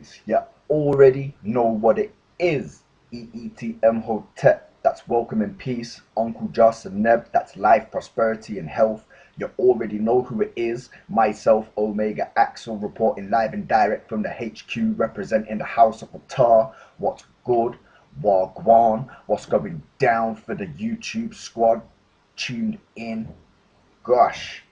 legacies. You already know what it is. Ahotep, that's welcome and peace. Uncle Joss and Neb, that's life, prosperity, and health. You already know who it is. Myself, Omega Axsal, reporting live and direct from the HQ, representing the House of Ptah. What's good? Wagwan? What's going down for the YouTube squad? Tuned in. Gosh.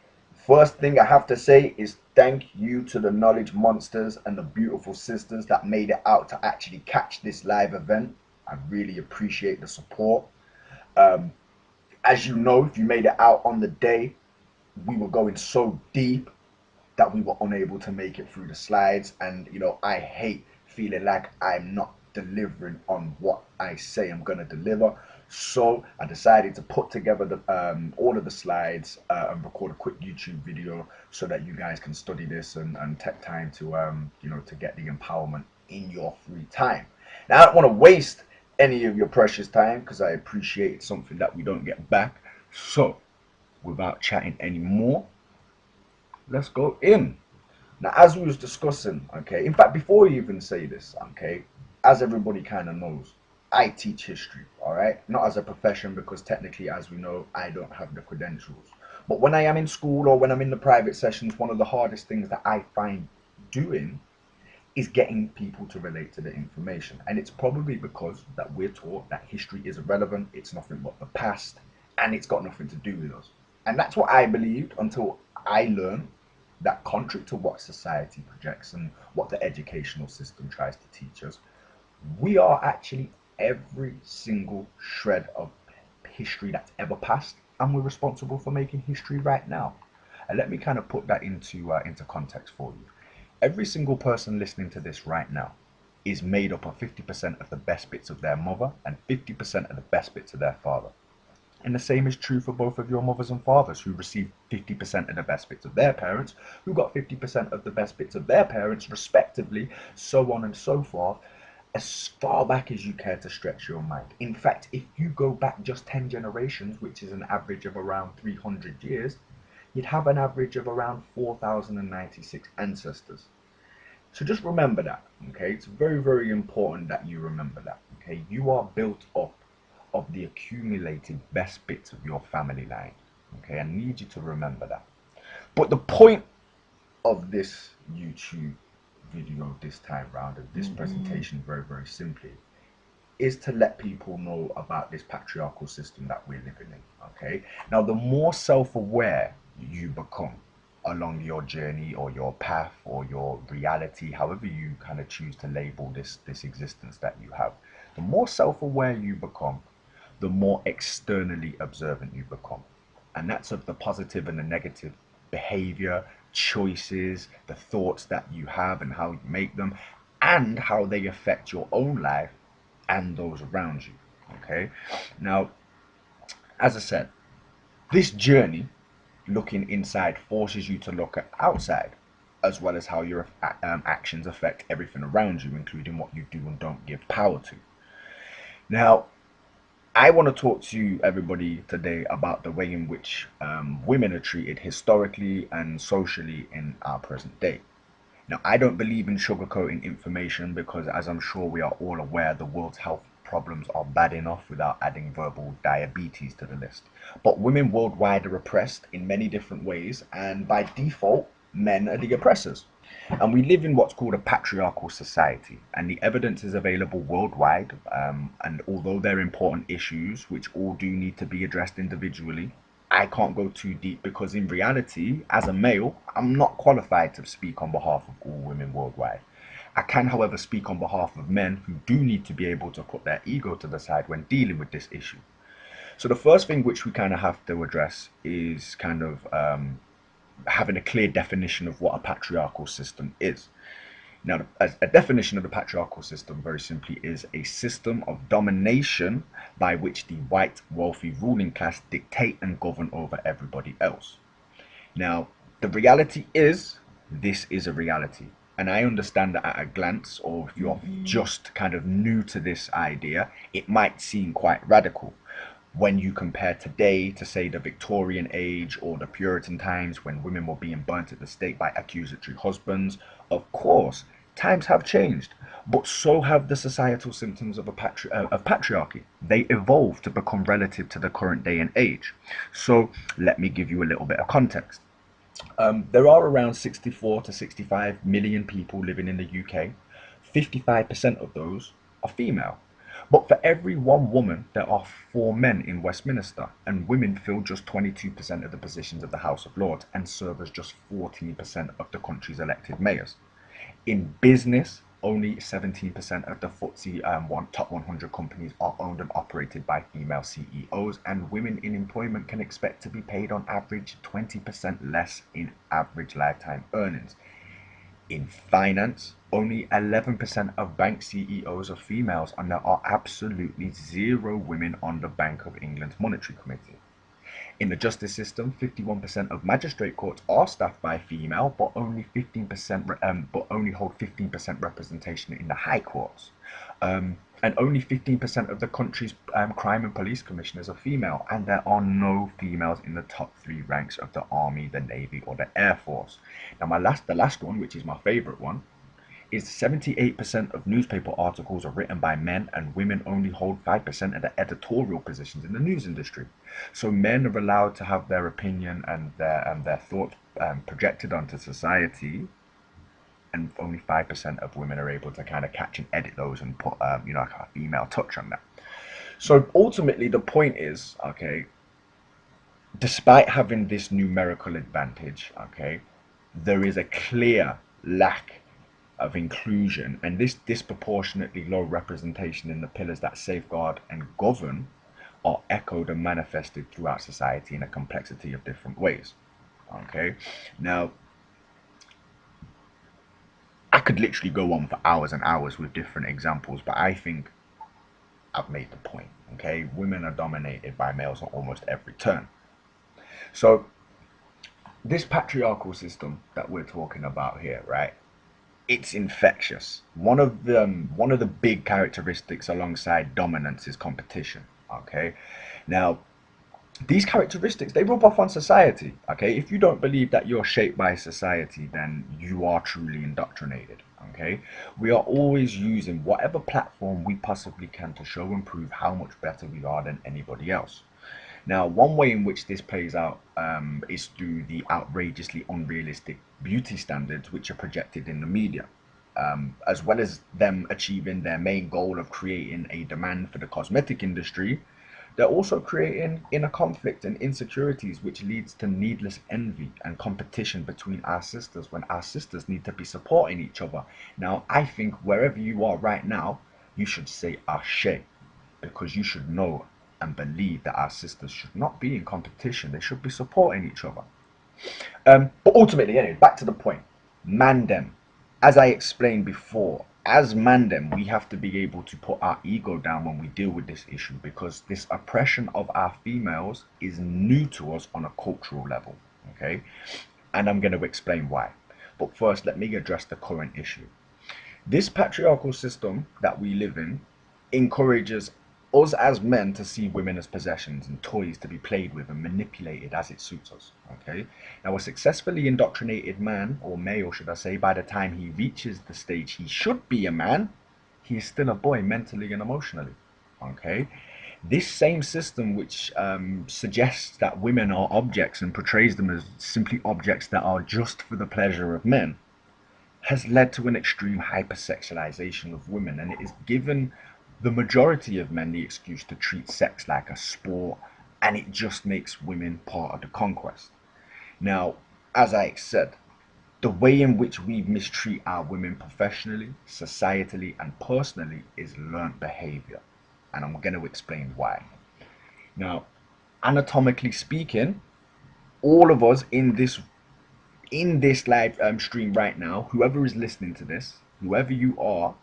First thing I have to say is thank you to the knowledge monsters and the beautiful sisters that made it out to actually catch this live event. I really appreciate the support. As you know, if you made it out on the day, we were going so deep that we were unable to make it through the slides. And, you know, I hate feeling like I'm not delivering on what I say I'm going to deliver. So I decided to put together all of the slides and record a quick YouTube video so that you guys can study this and take time to, you know, to get the empowerment in your free time. Now, I don't want to waste any of your precious time because I appreciate it's something that we don't get back. So without chatting anymore, let's go in. Now, as we was discussing, okay, in fact, before we even say this, okay, as everybody kind of knows, I teach history, all right? Not as a profession because technically, as we know, I don't have the credentials. But when I am in school or when I'm in the private sessions, one of the hardest things that I find doing is getting people to relate to the information. And it's probably because that we're taught that history is irrelevant, it's nothing but the past, and it's got nothing to do with us. And that's what I believed until I learned that, contrary to what society projects and what the educational system tries to teach us, we are actually every single shred of history that's ever passed, and we're responsible for making history right now. And let me kind of put that into context for you. Every single person listening to this right now is made up of 50% of the best bits of their mother and 50% of the best bits of their father. And the same is true for both of your mothers and fathers, who received 50% of the best bits of their parents, who got 50% of the best bits of their parents, respectively, so on and so forth, as far back as you care to stretch your mind. In fact, if you go back just 10 generations, which is an average of around 300 years, you'd have an average of around 4,096 ancestors. So just remember that, okay? It's very, very important that you remember that, okay? You are built up of the accumulated best bits of your family line, okay? I need you to remember that. But the point of this YouTube video this time round, of this presentation, very, very simply, is to let people know about this patriarchal system that we're living in, okay? Now, the more self-aware you become along your journey or your path or your reality, however you kind of choose to label this existence that you have, the more self-aware you become, the more externally observant you become. And that's of the positive and the negative behavior, choices, the thoughts that you have and how you make them, and how they affect your own life and those around you, okay? Now, as I said, this journey, looking inside, forces you to look at outside, as well as how your actions affect everything around you, including what you do and don't give power to. Now, I want to talk to everybody today about the way in which women are treated historically and socially in our present day. Now, I don't believe in sugarcoating information because, as I'm sure we are all aware, the world's health problems are bad enough without adding verbal diabetes to the list. But women worldwide are oppressed in many different ways, and by default, men are the oppressors. And we live in what's called a patriarchal society, and the evidence is available worldwide. And although they're important issues which all do need to be addressed individually, I can't go too deep because in reality, as a male, I'm not qualified to speak on behalf of all women worldwide. I can, however, speak on behalf of men who do need to be able to put their ego to the side when dealing with this issue. So the first thing which we kind of have to address is kind of having a clear definition of what a patriarchal system is. Now, as a definition of the patriarchal system, very simply, is a system of domination by which the white, wealthy ruling class dictate and govern over everybody else. Now, the reality is, this is a reality. And I understand that at a glance, or if you're just kind of new to this idea, it might seem quite radical when you compare today to, say, the Victorian age or the Puritan times when women were being burnt at the stake by accusatory husbands. Of course, Times have changed, but so have the societal symptoms of of patriarchy. They evolve to become relative to the current day and age. So let me give you a little bit of context. There are around 64 to 65 million people living in the UK. 55% of those are female. But for every one woman, there are four men in Westminster, and women fill just 22% of the positions of the House of Lords and serve as just 14% of the country's elected mayors. In business, only 17% of the FTSE top 100 companies are owned and operated by female CEOs, and women in employment can expect to be paid on average 20% less in average lifetime earnings. In finance, only 11% of bank CEOs are females, and there are absolutely zero women on the Bank of England's Monetary Committee. In the justice system, 51% of magistrate courts are staffed by female, but only 15%, but only hold 15% representation in the high courts. And only 15% of the country's crime and police commissioners are female, and there are no females in the top three ranks of the army, the navy, or the air force. Now, the last one, which is my favorite one, is 78% of newspaper articles are written by men, and women only hold 5% of the editorial positions in the news industry. So men are allowed to have their opinion and their thoughts projected onto society, and only 5% of women are able to kind of catch and edit those and put like a female touch on that. So ultimately the point is, okay, despite having this numerical advantage, okay, there is a clear lack of inclusion, and this disproportionately low representation in the pillars that safeguard and govern are echoed and manifested throughout society in a complexity of different ways. Okay, now I could literally go on for hours and hours with different examples, but I think I've made the point. Okay, women are dominated by males on almost every turn. So this patriarchal system that we're talking about here, right? It's infectious. One of the big characteristics alongside dominance is competition. Okay, now these characteristics, they rub off on society. Okay, if you don't believe that you're shaped by society, then you are truly indoctrinated. Okay, we are always using whatever platform we possibly can to show and prove how much better we are than anybody else. Now, one way in which this plays out is through the outrageously unrealistic beauty standards which are projected in the media, as well as them achieving their main goal of creating a demand for the cosmetic industry. They're also creating inner conflict and insecurities, which leads to needless envy and competition between our sisters when our sisters need to be supporting each other. Now, I think wherever you are right now, you should say Ashe, because you should know and believe that our sisters should not be in competition. They should be supporting each other. But ultimately, anyway, back to the point. Mandem, as I explained before, as Mandem, we have to be able to put our ego down when we deal with this issue, because this oppression of our females is new to us on a cultural level. Okay, and I'm going to explain why. But first, let me address the current issue. This patriarchal system that we live in encourages us as men to see women as possessions and toys to be played with and manipulated as it suits us. Okay, now a successfully indoctrinated man, or male should I say, by the time he reaches the stage he should be a man, he is still a boy mentally and emotionally. Okay, this same system which suggests that women are objects and portrays them as simply objects that are just for the pleasure of men has led to an extreme hypersexualization of women, and it is given the majority of men the excuse to treat sex like a sport, and it just makes women part of the conquest. Now, as I said, the way in which we mistreat our women professionally, societally, and personally is learnt behavior, and I'm going to explain why. Now, anatomically speaking, all of us in this live stream right now, whoever is listening to this, whoever you are,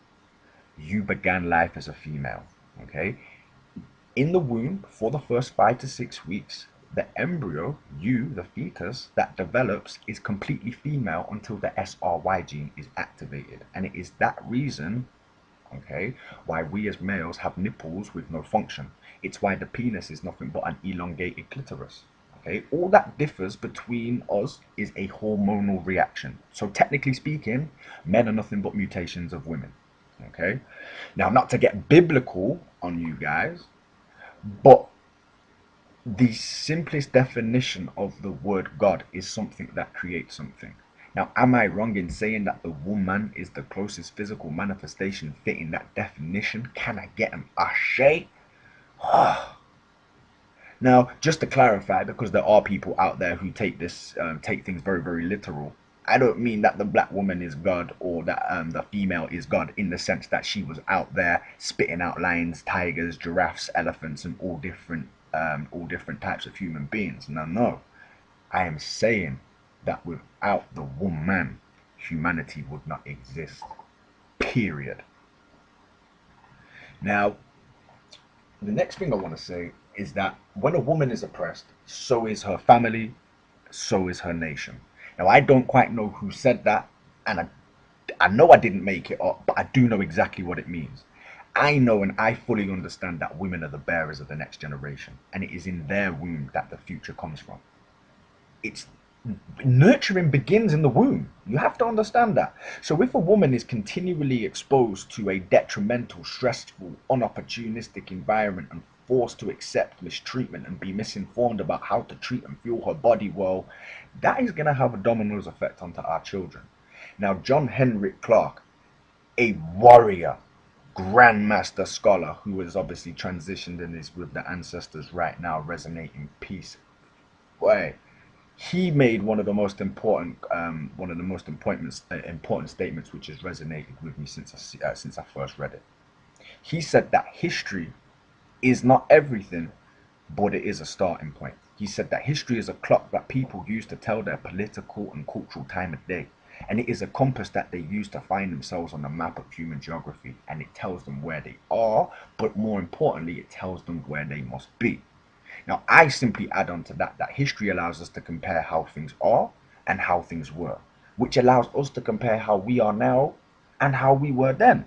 you began life as a female. Okay, in the womb for the first 5 to 6 weeks, the embryo, you, the fetus that develops, is completely female until the SRY gene is activated, and it is that reason, okay, why we as males have nipples with no function. It's why the penis is nothing but an elongated clitoris. Okay, all that differs between us is a hormonal reaction. So technically speaking, men are nothing but mutations of women. Okay, now not to get biblical on you guys, but the simplest definition of the word God is something that creates something. Now, am I wrong in saying that the woman is the closest physical manifestation fitting that definition? Can I get an ashe? Now, just to clarify, because there are people out there who take things very, very literal. I don't mean that the black woman is God or that the female is God in the sense that she was out there spitting out lions, tigers, giraffes, elephants, and all different types of human beings. No, no. I am saying that without the woman, humanity would not exist. Period. Now, the next thing I want to say is that when a woman is oppressed, so is her family, so is her nation. Now, I don't quite know who said that, and I know I didn't make it up, but I do know exactly what it means. I know and I fully understand that women are the bearers of the next generation, and it is in their womb that the future comes from. It's nurturing begins in the womb. You have to understand that. So if a woman is continually exposed to a detrimental, stressful, unopportunistic environment and forced to accept mistreatment and be misinformed about how to treat and fuel her body well, that is going to have a dominoes effect onto our children. Now, John Henrik Clarke, a warrior, grandmaster scholar who has obviously transitioned and is with the ancestors right now, resonating peace. Boy, he made one of the most important statements which has resonated with me since I first read it. He said that history is not everything, but it is a starting point. He said that history is a clock that people use to tell their political and cultural time of day, and it is a compass that they use to find themselves on the map of human geography, and it tells them where they are, but more importantly, it tells them where they must be. Now, I simply add on to that history allows us to compare how things are and how things were, which allows us to compare how we are now and how we were then.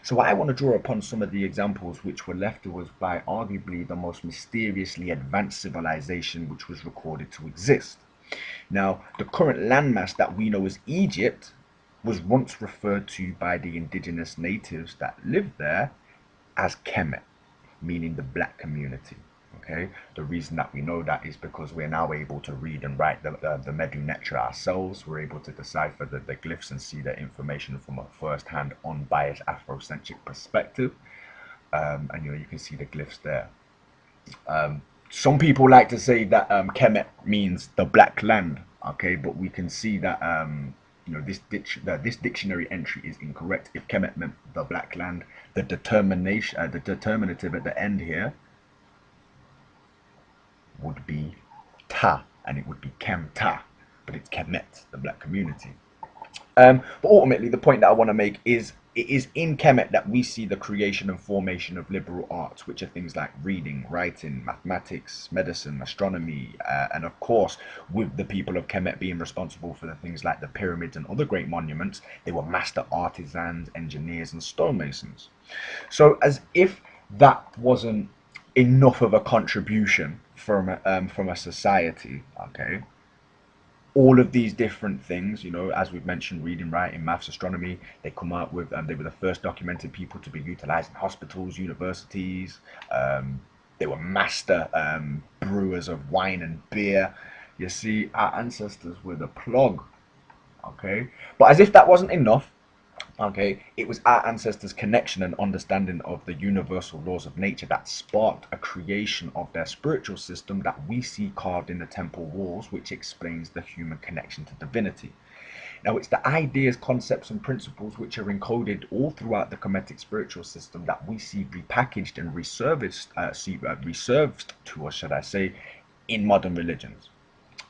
So I want to draw upon some of the examples which were left to us by arguably the most mysteriously advanced civilization which was recorded to exist. Now, the current landmass that we know as Egypt was once referred to by the indigenous natives that lived there as Kemet, meaning the black community. Okay, the reason that we know that is because we're now able to read and write the Medu Neter ourselves. We're able to decipher the glyphs and see the information from a first-hand, unbiased Afrocentric perspective. And you can see the glyphs there. Some people like to say that Kemet means the black land. Okay, but we can see that this dictionary entry is incorrect. If Kemet meant the black land, the determinative at the end here would be Ta, and it would be Kem-Ta, but it's Kemet, the black community. But ultimately, the point that I want to make is it is in Kemet that we see the creation and formation of liberal arts, which are things like reading, writing, mathematics, medicine, astronomy, and of course, with the people of Kemet being responsible for the things like the pyramids and other great monuments, they were master artisans, engineers, and stonemasons. So, as if that wasn't enough of a contribution from a society, okay, all of these different things, as we've mentioned, reading, writing, maths, astronomy, they come up with, they were the first documented people to be utilized in hospitals, universities. They were master brewers of wine and beer. You see, our ancestors were the plug, okay? But as if that wasn't enough, okay, it was our ancestors' connection and understanding of the universal laws of nature that sparked a creation of their spiritual system that we see carved in the temple walls, which explains the human connection to divinity. Now, it's the ideas, concepts, and principles which are encoded all throughout the Kemetic spiritual system that we see repackaged and reserved to us, should I say, in modern religions.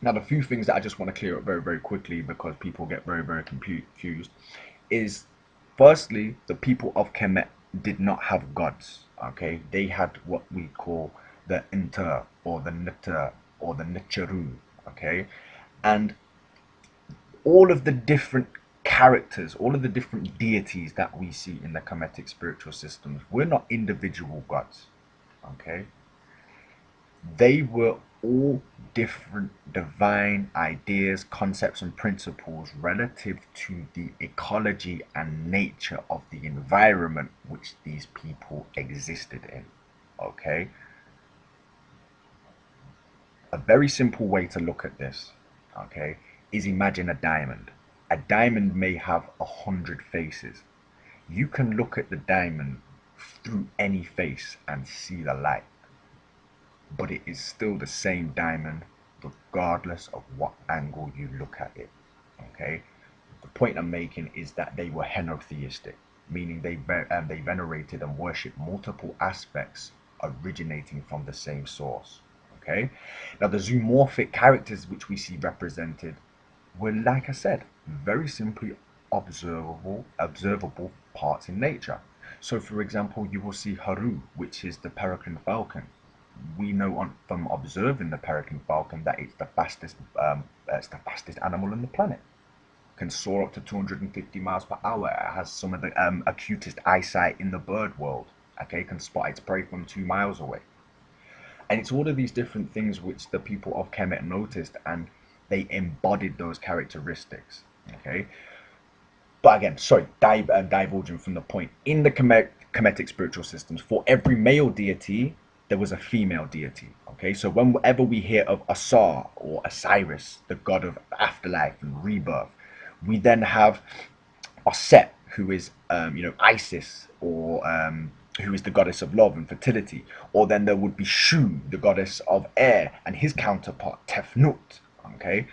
Now, the few things that I just want to clear up very, very quickly because people get very, very confused is firstly, the people of Kemet did not have gods. Okay, they had what we call the Inter or the Niter or the Nicheru. Okay, and all of the different characters, all of the different deities that we see in the Kemetic spiritual systems were not individual gods. Okay, they were all different divine ideas, concepts, and principles relative to the ecology and nature of the environment which these people existed in. Okay? A very simple way to look at this, okay, is imagine a diamond. A diamond may have 100 faces. You can look at the diamond through any face and see the light, but it is still the same diamond regardless of what angle you look at it. Okay, the point I'm making is that they were henotheistic, meaning they venerated and worshipped multiple aspects originating from the same source. Okay, now the zoomorphic characters which we see represented were, like I said, very simply observable parts in nature. So, for example, you will see Haru, which is the peregrine falcon. We know from observing the peregrine falcon that it's the fastest animal on the planet. Can soar up to 250 miles per hour. It has some of the acutest eyesight in the bird world. Okay, can spot its prey from 2 miles away. And it's all of these different things which the people of Kemet noticed, and they embodied those characteristics. Okay, but again, sorry, divulging from the point. In the Kemetic spiritual systems, for every male deity, there was a female deity. Okay, so whenever we hear of Asar or Osiris, the god of afterlife and rebirth, we then have Oset, who is Isis, or who is the goddess of love and fertility. Or then there would be Shu, the goddess of air, and his counterpart Tefnut. Okay,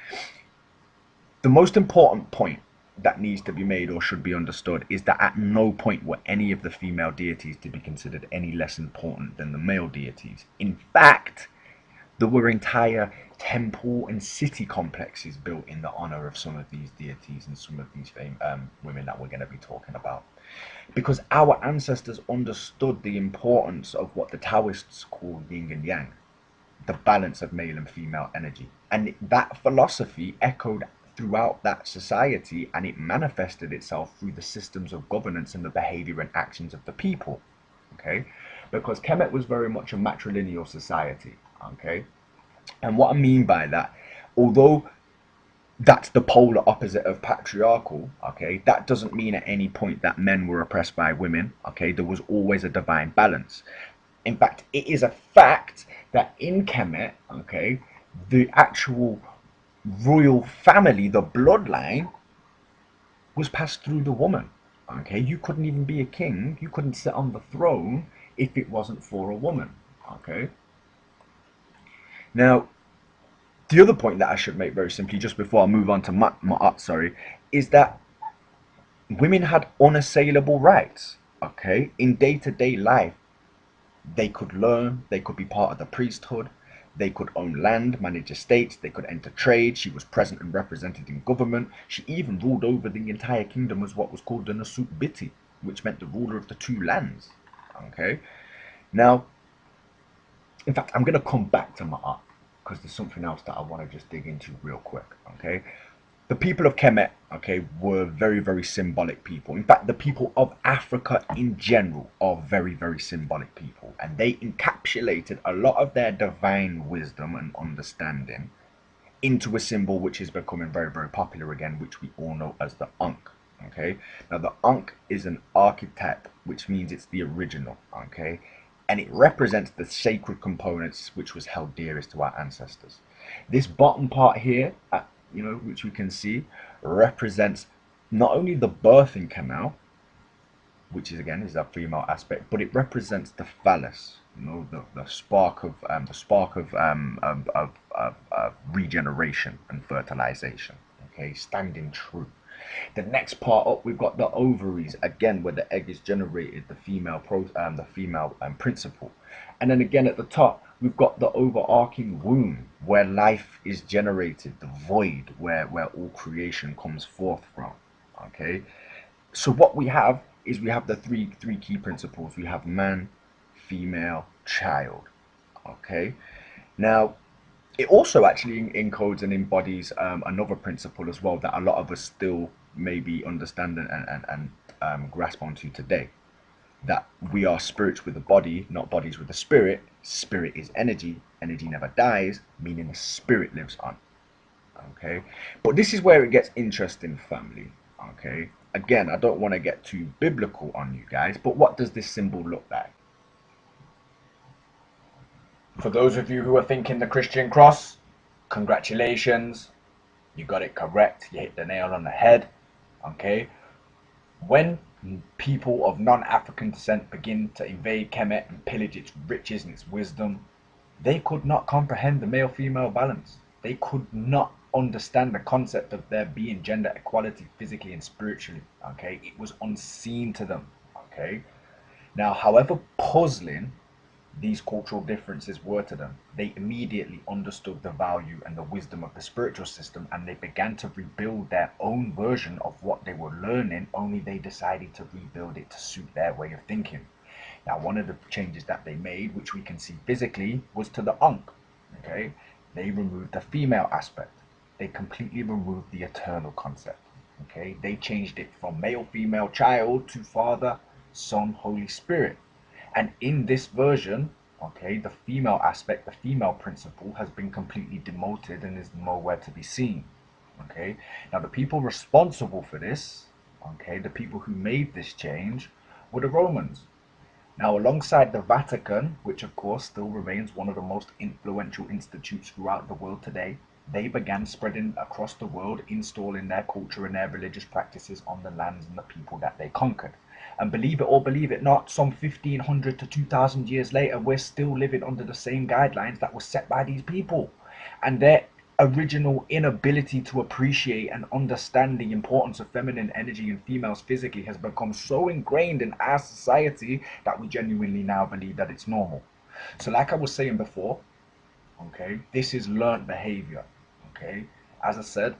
the most important point that needs to be made or should be understood is that at no point were any of the female deities to be considered any less important than the male deities. In fact, there were entire temple and city complexes built in the honor of some of these deities and some of these women that we're going to be talking about. Because our ancestors understood the importance of what the Taoists call yin and yang, the balance of male and female energy. And that philosophy echoed throughout that society, and it manifested itself through the systems of governance and the behavior and actions of the people. Okay, because Kemet was very much a matrilineal society. Okay, and what I mean by that, although that's the polar opposite of patriarchal, okay, that doesn't mean at any point that men were oppressed by women. Okay, there was always a divine balance. In fact, it is a fact that in Kemet, okay, the actual royal family, the bloodline, was passed through the woman. Okay, you couldn't even be a king, you couldn't sit on the throne if it wasn't for a woman. Okay, now the other point that I should make very simply, just before I move on to Ma'at, is that women had unassailable rights. Okay, in day-to-day life, they could learn, they could be part of the priesthood, they could own land, manage estates, they could enter trade. She was present and represented in government. She even ruled over the entire kingdom as what was called the Nasut Biti, which meant the ruler of the two lands. Okay, now, in fact, I'm going to come back to Ma'at because there's something else that I want to just dig into real quick. Okay, the people of Kemet, okay, were very, very symbolic people. In fact, the people of Africa in general are very, very symbolic people. And they encapsulated a lot of their divine wisdom and understanding into a symbol which is becoming very, very popular again, which we all know as the Ankh. Okay, now the Ankh is an archetype, which means it's the original. Okay, and it represents the sacred components which was held dearest to our ancestors. This bottom part here, which we can see, represents not only the birthing canal, which is again is a female aspect, but it represents the phallus, the spark of regeneration and fertilization. Okay, standing true. The next part up, we've got the ovaries, again where the egg is generated, the female principle, and then again at the top we've got the overarching womb where life is generated, the void where all creation comes forth from. Okay, so what we have is we have the three key principles. We have man, female, child. Okay, now it also actually encodes and embodies another principle as well that a lot of us still maybe understand and grasp onto today, that we are spirits with a body, not bodies with a spirit. Spirit is energy, Energy never dies, meaning the spirit lives on. Okay, but this is where it gets interesting, family. Okay, again, I don't want to get too biblical on you guys, but what does this symbol look like? For those of you who are thinking the Christian cross, congratulations, you got it correct. You hit the nail on the head. Okay, when people of non-African descent begin to invade Kemet and pillage its riches and its wisdom, they could not comprehend the male-female balance. They could not understand the concept of there being gender equality physically and spiritually. Okay, it was unseen to them. Okay, now, however puzzling these cultural differences were to them, they immediately understood the value and the wisdom of the spiritual system, and they began to rebuild their own version of what they were learning, only they decided to rebuild it to suit their way of thinking. Now, one of the changes that they made, which we can see physically, was to the Ankh. Okay, they removed the female aspect. They completely removed the eternal concept. Okay, they changed it from male, female, child to Father, Son, Holy Spirit. And in this version, okay, the female aspect, the female principle has been completely demoted and is nowhere to be seen. Okay, now the people responsible for this, okay, the people who made this change were the Romans. Now, alongside the Vatican, which of course still remains one of the most influential institutes throughout the world today, they began spreading across the world, installing their culture and their religious practices on the lands and the people that they conquered. And believe it or believe it not, some 1500 to 2000 years later, we're still living under the same guidelines that were set by these people. And their original inability to appreciate and understand the importance of feminine energy and females physically has become so ingrained in our society that we genuinely now believe that it's normal. So like I was saying before, okay, this is learned behavior. Okay, as I said,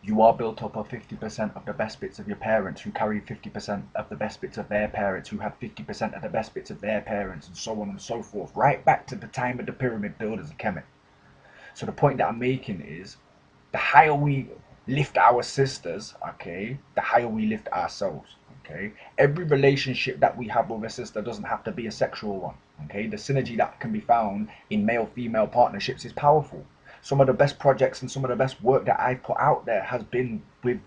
you are built up of 50% of the best bits of your parents, who carry 50% of the best bits of their parents, who have 50% of the best bits of their parents, and so on and so forth, right back to the time of the pyramid builders of Kemet. So the point that I'm making is, the higher we lift our sisters, okay, the higher we lift ourselves. Okay, every relationship that we have with a sister doesn't have to be a sexual one. Okay, the synergy that can be found in male-female partnerships is powerful. Some of the best projects and some of the best work that I've put out there has been with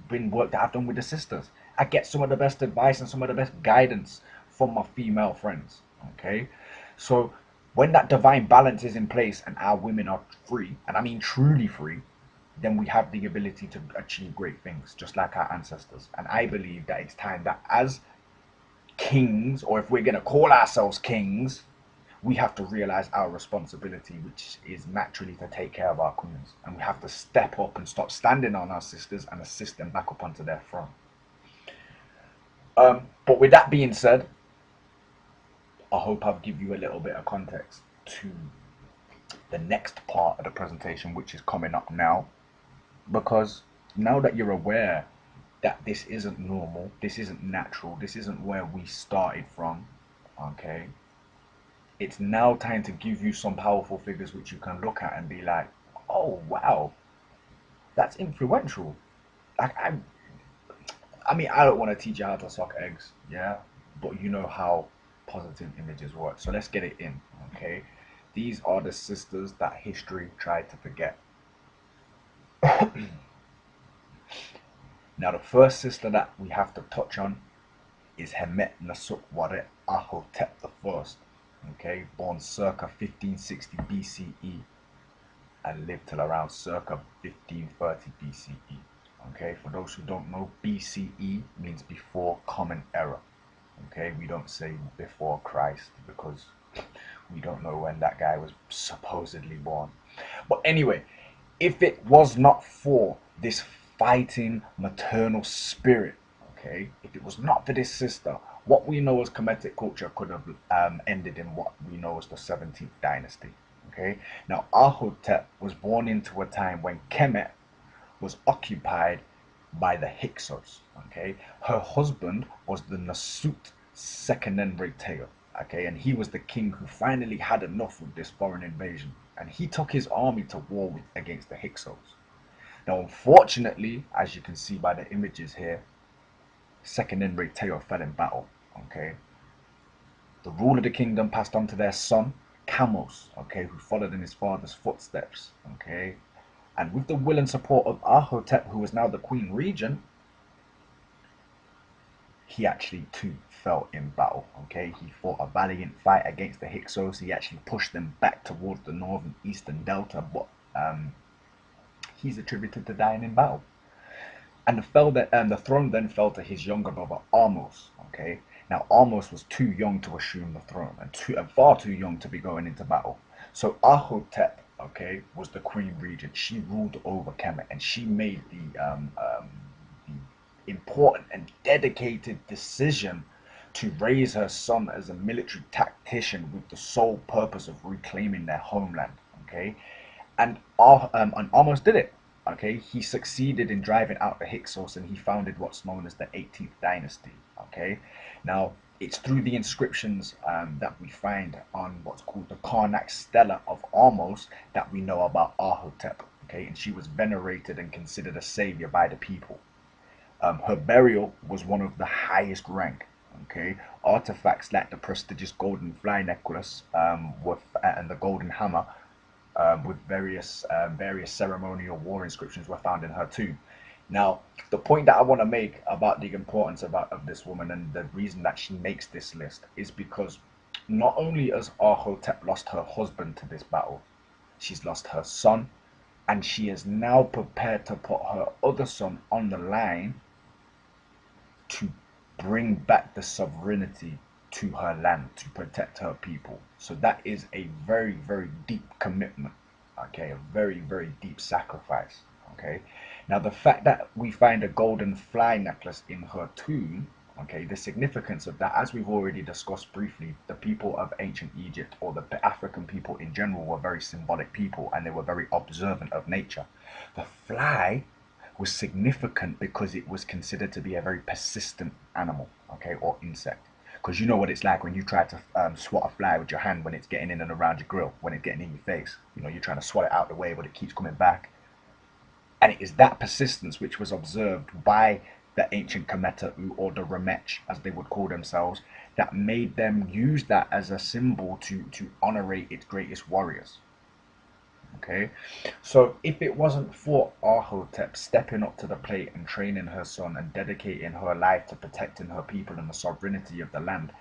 been work that I've done with the sisters. I get some of the best advice and some of the best guidance from my female friends. Okay, so when that divine balance is in place and our women are free, and I mean truly free, then we have the ability to achieve great things, just like our ancestors. And I believe that it's time that as kings, or if we're going to call ourselves kings, we have to realize our responsibility, which is naturally to take care of our queens. And we have to step up and stop standing on our sisters and assist them back up onto their throne. But with that being said, I hope I've given you a little bit of context to the next part of the presentation, which is coming up now. Because now that you're aware that this isn't normal, this isn't natural, this isn't where we started from, okay, it's now time to give you some powerful figures which you can look at and be like, oh wow, that's influential. Like I mean, I don't want to teach you how to suck eggs, yeah, but you know how positive images work. So let's get it in, okay? These are the sisters that history tried to forget. Now, the first sister that we have to touch on is Hemet Nasukwaret Ahhotep I, okay, born circa 1560 BCE and lived till around circa 1530 BCE. Okay, for those who don't know, BCE means before Common Era. Okay, we don't say before Christ because we don't know when that guy was supposedly born. But anyway, if it was not for this fighting maternal spirit, okay, if it was not for this sister, what we know as Kemetic culture could have ended in what we know as the 17th dynasty. Okay, now Ahhotep was born into a time when Kemet was occupied by the Hyksos. Okay, her husband was the Nasut Sekenenre, okay, and he was the king who finally had enough of this foreign invasion, and he took his army to war against the Hyksos. Now, unfortunately, as you can see by the images here, Sekenenre fell in battle. Okay, the rule of the kingdom passed on to their son camels, okay, who followed in his father's footsteps, okay. And with the will and support of Ahhotep, who was now the queen regent, he actually too fell in battle, okay. He fought a valiant fight against the Hyksos. He actually pushed them back towards the northern eastern delta, but he's attributed to dying in battle. And the throne then fell to his younger brother Ahmose. Okay, now Ahmose was too young to assume the throne, and far too young to be going into battle. So Ahhotep, okay, was the queen regent. She ruled over Kemet, and she made the important and dedicated decision to raise her son as a military tactician with the sole purpose of reclaiming their homeland. Okay, and almost did it. Okay, he succeeded in driving out the Hyksos, and he founded what's known as the 18th dynasty. Okay, now it's through the inscriptions that we find on what's called the Karnak Stela of Ahmose that we know about Ahhotep. Okay, and she was venerated and considered a savior by the people. Her burial was one of the highest rank. Okay, artifacts like the prestigious golden fly necklace and the golden hammer with various ceremonial war inscriptions were found in her tomb. Now, the point that I want to make about the importance of this woman and the reason that she makes this list is because not only has Ahhotep lost her husband to this battle, she's lost her son, and she is now prepared to put her other son on the line to bring back the sovereignty to her land, to protect her people. So that is a very, very deep commitment. Okay, a very, very deep sacrifice. Okay, now the fact that we find a golden fly necklace in her tomb, okay, the significance of that, as we've already discussed briefly, the people of ancient Egypt, or the African people in general, were very symbolic people, and they were very observant of nature. The fly was significant because it was considered to be a very persistent animal, okay, or insect. Because you know what it's like when you try to swat a fly with your hand when it's getting in and around your grill, when it's getting in your face. You know, you're trying to swat it out the way, but it keeps coming back. And it is that persistence which was observed by the ancient Kemetu, or the Remech, as they would call themselves, that made them use that as a symbol to honorate its greatest warriors. Okay, so if it wasn't for Ahhotep stepping up to the plate and training her son and dedicating her life to protecting her people and the sovereignty of the land,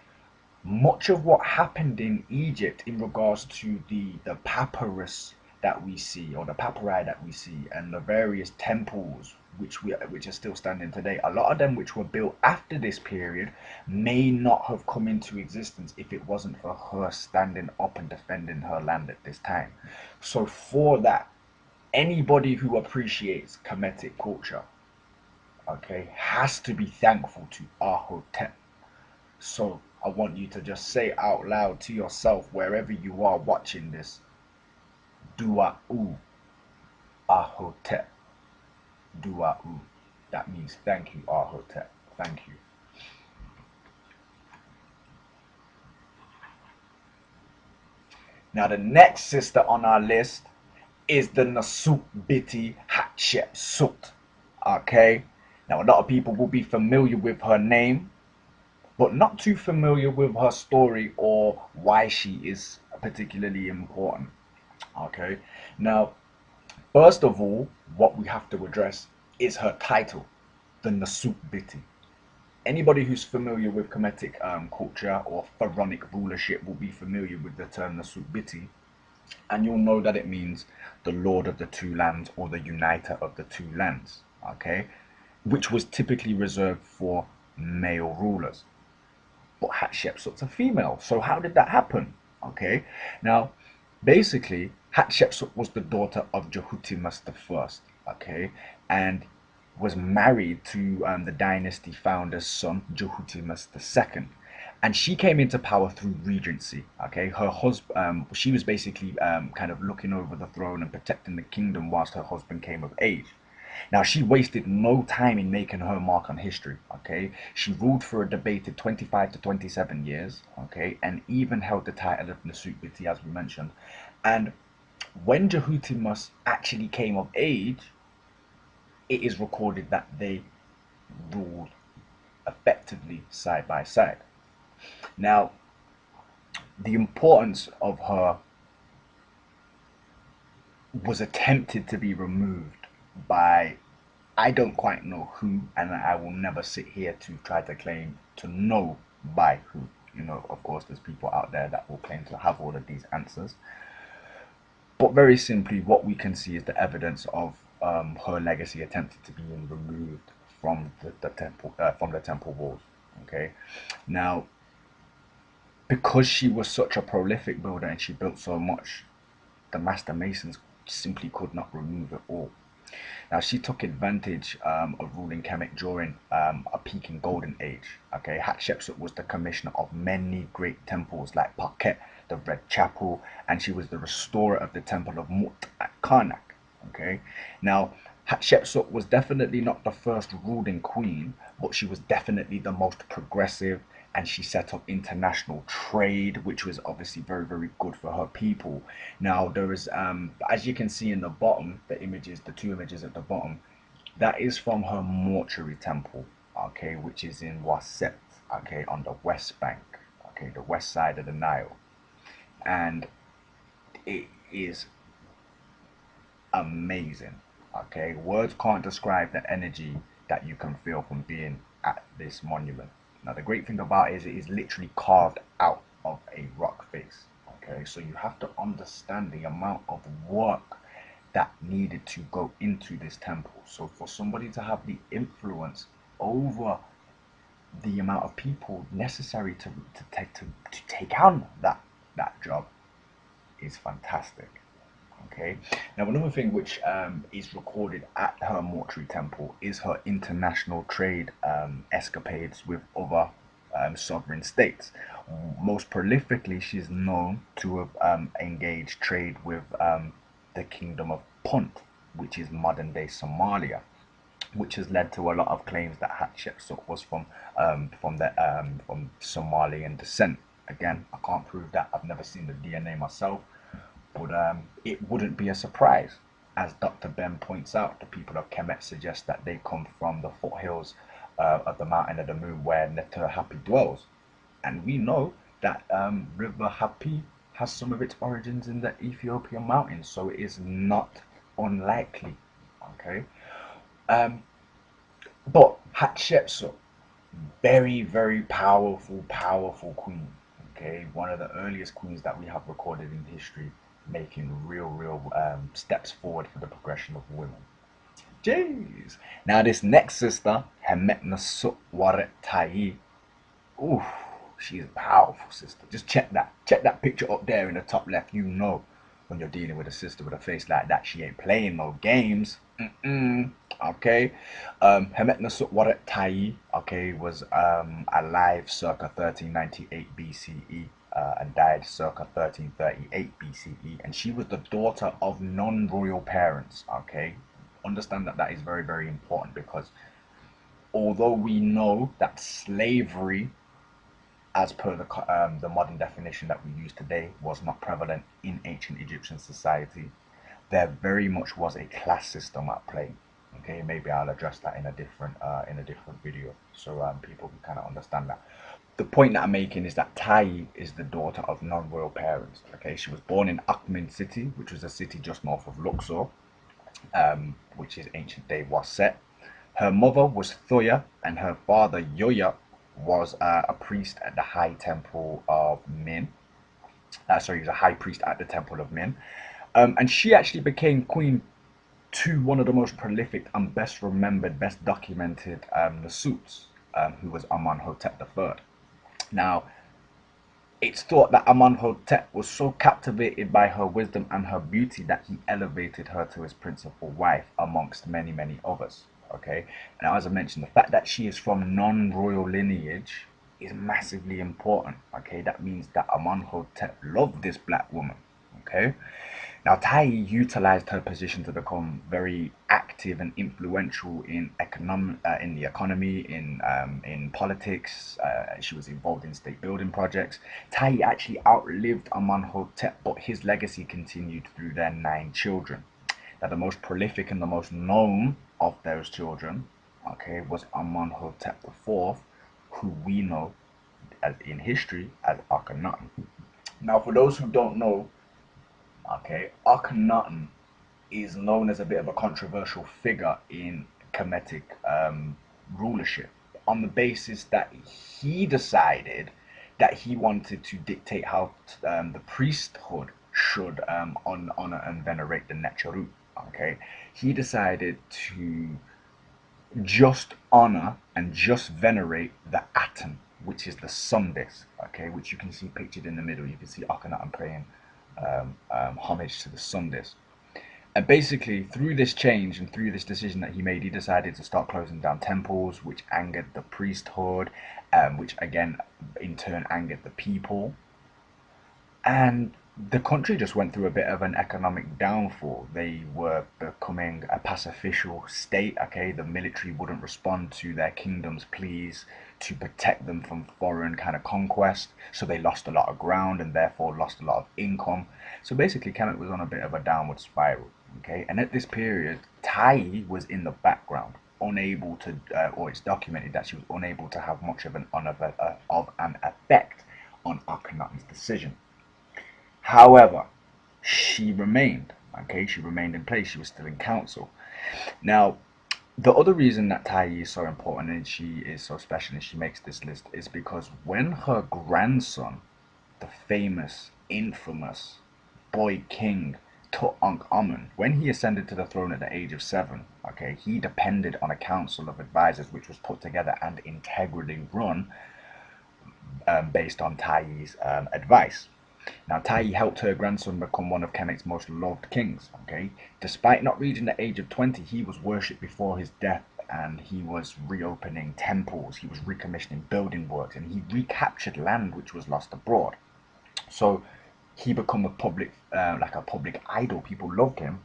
much of what happened in Egypt in regards to the papyrus that we see, or the papyri that we see, and the various temples which are still standing today, a lot of them which were built after this period may not have come into existence if it wasn't for her standing up and defending her land at this time. So for that, anybody who appreciates Kemetic culture, okay, has to be thankful to Ahhotep. So I want you to just say out loud to yourself, wherever you are watching this, Dua'u Ahhotep. Dua'u. That means thank you, Ahhotep. Thank you. Now the next sister on our list is the Nasut-Biti Hatshepsut. Okay. Now a lot of people will be familiar with her name, but not too familiar with her story or why she is particularly important. Okay. Now, first of all, what we have to address is her title, the Nasut-Biti. Anybody who's familiar with Kemetic culture or pharaonic rulership will be familiar with the term Nasut-Biti, and you'll know that it means the Lord of the Two Lands, or the Uniter of the Two Lands, okay, which was typically reserved for male rulers. But Hatshepsut's a female, so how did that happen? Okay, now basically Hatshepsut was the daughter of Jehutimus I, okay, and was married to the dynasty founder's son, Jehutimus II. And she came into power through regency. Okay, her husband, she was basically kind of looking over the throne and protecting the kingdom whilst her husband came of age. Now, she wasted no time in making her mark on history. Okay, she ruled for a debated 25 to 27 years. Okay, and even held the title of Nasut-Biti, as we mentioned. And when Jehutimus actually came of age, it is recorded that they ruled effectively side by side. Now, the importance of her was attempted to be removed by, I don't quite know who, and I will never sit here to try to claim to know by who. You know, of course, there's people out there that will claim to have all of these answers. But very simply, what we can see is the evidence of her legacy attempted to be removed from the temple walls. Okay, now because she was such a prolific builder and she built so much, the master masons simply could not remove it all. Now she took advantage of ruling Kemet during a peaking golden age. Okay, Hatshepsut was the commissioner of many great temples like Pakhet, the Red Chapel, and she was the restorer of the temple of Mut at Karnak. Okay, now Hatshepsut was definitely not the first ruling queen, but she was definitely the most progressive, and she set up international trade, which was obviously very, very good for her people. Now there is, as you can see in the bottom, the two images at the bottom, that is from her mortuary temple, okay, which is in Waset, okay, on the west bank, okay, the west side of the Nile, and it is amazing. Okay, words can't describe the energy that you can feel from being at this monument. Now, the great thing about it is literally carved out of a rock face. Okay, so you have to understand the amount of work that needed to go into this temple. So for somebody to have the influence over the amount of people necessary to take on that job is fantastic. Okay. Now, another thing which is recorded at her mortuary temple is her international trade escapades with other sovereign states. Most prolifically, she's known to have engaged trade with the Kingdom of Punt, which is modern day Somalia, which has led to a lot of claims that Hatshepsut was from Somalian descent. Again, I can't prove that. I've never seen the DNA myself, but it wouldn't be a surprise. As Dr. Ben points out, the people of Kemet suggest that they come from the foothills of the Mountain of the Moon where Neter Happy dwells. And we know that River Happy has some of its origins in the Ethiopian mountains, so it is not unlikely. Okay. Um, but Hatshepsut, very, very powerful, powerful queen. Okay, one of the earliest queens that we have recorded in history, making real steps forward for the progression of women. Jeez. Now this next sister, Hemetnesut Tiye. Ooh, she's a powerful sister. Just check that. Check that picture up there in the top left. You know when you're dealing with a sister with a face like that, she ain't playing no games. Okay. Hemetnesut Tiye, okay, was alive circa 1398 BCE and died circa 1338 BCE. And she was the daughter of non-royal parents, okay? Understand that that is very, very important because although we know that slavery, as per the modern definition that we use today, was not prevalent in ancient Egyptian society, there very much was a class system at play. Okay, maybe I'll address that in a different video, so people can kind of understand that. The point that I'm making is that Tai is the daughter of non-royal parents. Okay, she was born in Akhmin City, which was a city just north of Luxor, which is ancient day Waset. Her mother was Thoya, and her father Yoya was a priest at the High Temple of Min. Sorry, he was a high priest at the Temple of Min. And she actually became queen to one of the most prolific and best remembered, best documented Nasuts, who was Amenhotep I. Now, it's thought that Amenhotep was so captivated by her wisdom and her beauty that he elevated her to his principal wife amongst many, many others. Okay, now as I mentioned, the fact that she is from non-royal lineage is massively important. Okay, that means that Amenhotep loved this black woman. Okay, now Tai utilized her position to become very active and influential in the economy, in politics. She was involved in state building projects. Tai actually outlived Amenhotep, but his legacy continued through their 9 children. Now, the most prolific and the most known of those children, okay, was Amenhotep IV, who we know as in history as Akhenaten. Now, for those who don't know, okay, Akhenaten is known as a bit of a controversial figure in Kemetic rulership, on the basis that he decided that he wanted to dictate how the priesthood should honor and venerate the Necharu. Okay, he decided to just honor and just venerate the Aten, which is the sun disk, okay, which you can see pictured in the middle. You can see Akhenaten paying homage to the sun disk. And basically, through this change and through this decision that he made, he decided to start closing down temples, which angered the priesthood, which again, in turn, angered the people. And the country just went through a bit of an economic downfall. They were becoming a pacificial state, okay? The military wouldn't respond to their kingdom's pleas to protect them from foreign kind of conquest, so they lost a lot of ground and therefore lost a lot of income. So basically, Kemet was on a bit of a downward spiral, okay? And at this period, Tiye was in the background, unable to, or it's documented that she was unable to have much of an effect on Akhenaten's decision. However, she remained, okay, she remained in place, she was still in council. Now, the other reason that Tiye is so important and she is so special and she makes this list is because when her grandson, the famous, infamous boy king Tutankhamun, when he ascended to the throne at the age of 7, okay, he depended on a council of advisors which was put together and integrally run based on Tiye's advice. Now, Tiye helped her grandson become one of Kemet's most loved kings. Okay, despite not reaching the age of 20, he was worshipped before his death, and he was reopening temples. He was recommissioning building works, and he recaptured land which was lost abroad. So he became a public, like a public idol. People loved him,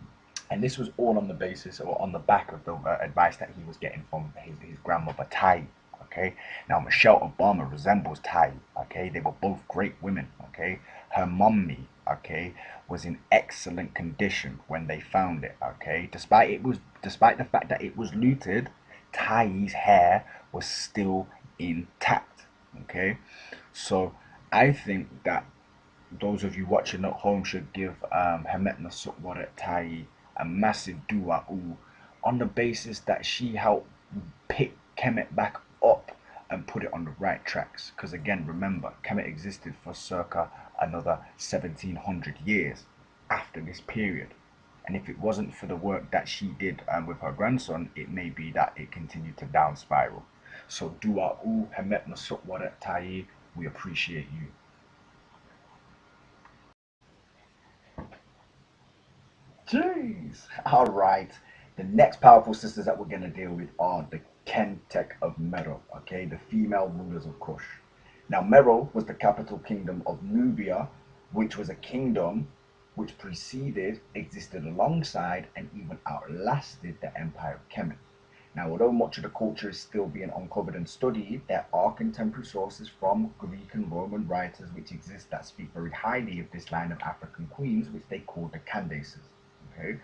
and this was all on the basis or on the back of the advice that he was getting from his grandmother Tiye. Okay, now Michelle Obama resembles Tiye. Okay, they were both great women. Okay, her mummy, okay, was in excellent condition when they found it. Okay, despite the fact that it was looted, Tiye's hair was still intact. Okay, so I think that those of you watching at home should give Hemet Nasutwaret Tiye a massive dua on the basis that she helped pick Kemet back up and put it on the right tracks. Because again, remember, Kemet existed for circa another 1700 years after this period. And if it wasn't for the work that she did with her grandson, it may be that it continued to down spiral. So dua Hemet Nasutwaret Tiye, we appreciate you. Jeez. All right. The next powerful sisters that we're going to deal with are the Kentek of Meroe, okay, the female rulers of Kush. Now, Meroe was the capital kingdom of Nubia, which was a kingdom which preceded, existed alongside, and even outlasted the Empire of Kemet. Now, although much of the culture is still being uncovered and studied, there are contemporary sources from Greek and Roman writers which exist that speak very highly of this line of African queens, which they call the Candaces. Okay.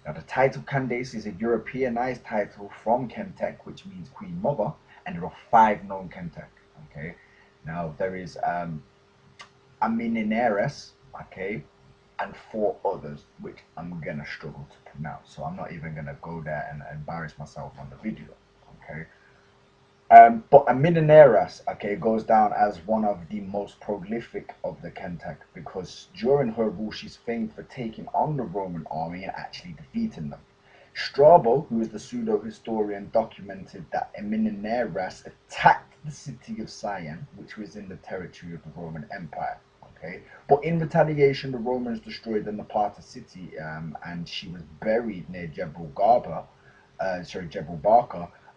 Now, the title Candace is a Europeanized title from Kentek, which means Queen Mother, and there are 5 known Kentek. Okay. Now, there is Amina, okay, and 4 others, which I'm gonna struggle to pronounce. So I'm not even gonna go there and embarrass myself on the video. Okay. But Amina, okay, goes down as one of the most prolific of the Kentek because during her rule, she's famed for taking on the Roman army and actually defeating them. Strabo, who is the pseudo-historian, documented that Amina attacked the city of Siam, which was in the territory of the Roman Empire. Okay, but in retaliation, the Romans destroyed the Napata city, and she was buried near Jebel Barka,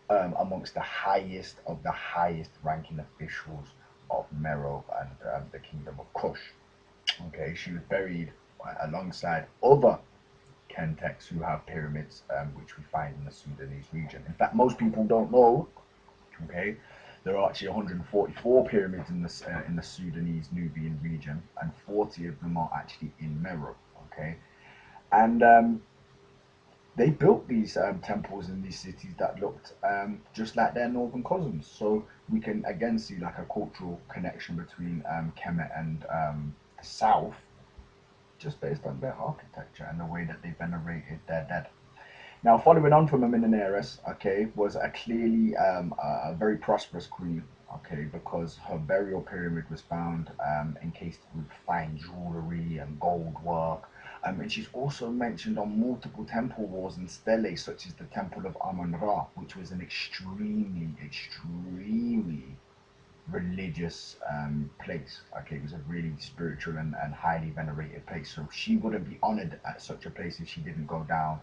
amongst the highest of the highest ranking officials of Meroe and the kingdom of Kush. Okay, she was buried alongside other Kenteks who have pyramids, which we find in the Sudanese region. In fact, most people don't know. Okay, there are actually 144 pyramids in the Sudanese Nubian region, and 40 of them are actually in Meroe. Okay, and they built these temples in these cities that looked just like their northern cousins. So we can again see like a cultural connection between Kemet and the south, just based on their architecture and the way that they venerated their dead. Now, following on from Amina, okay, was a clearly a very prosperous queen, okay, because her burial pyramid was found encased with fine jewelry and gold work. And she's also mentioned on multiple temple walls and steles, such as the Temple of Amun-Ra, which was an extremely religious place. Okay, it was a really spiritual and highly venerated place. So she wouldn't be honored at such a place if she didn't go down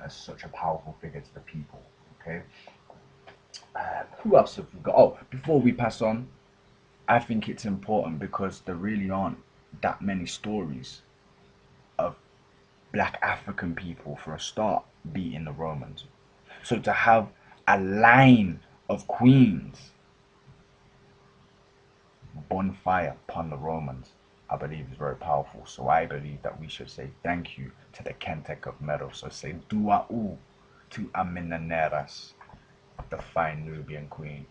as such a powerful figure to the people. Okay, Who else have we got? Oh, before we pass on, I think it's important because there really aren't that many stories of black African people, for a start, beating the Romans. So to have a line of queens bonfire upon the Romans, I believe is very powerful. So I believe that we should say thank you to the Candace of Meroe. So say dua'u to Amina, the fine Nubian queen.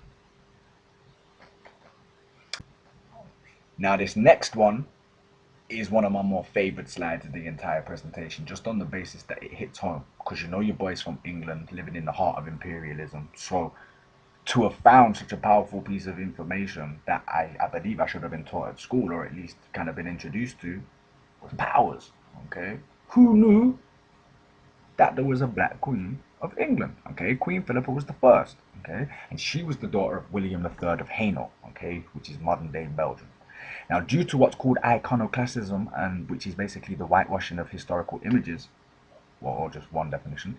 Now this next one is one of my more favorite slides of the entire presentation, just on the basis that it hits home, because you know your boy's from England, living in the heart of imperialism. So to have found such a powerful piece of information that I believe I should have been taught at school, or at least kind of been introduced to, was powers. Okay, who knew that there was a black queen of England? Okay, Queen Philippa was the first. Okay, and she was the daughter of William III of Hainault. Okay, which is modern day Belgium. Now, due to what's called iconoclasm, and which is basically the whitewashing of historical images, well, or just one definition,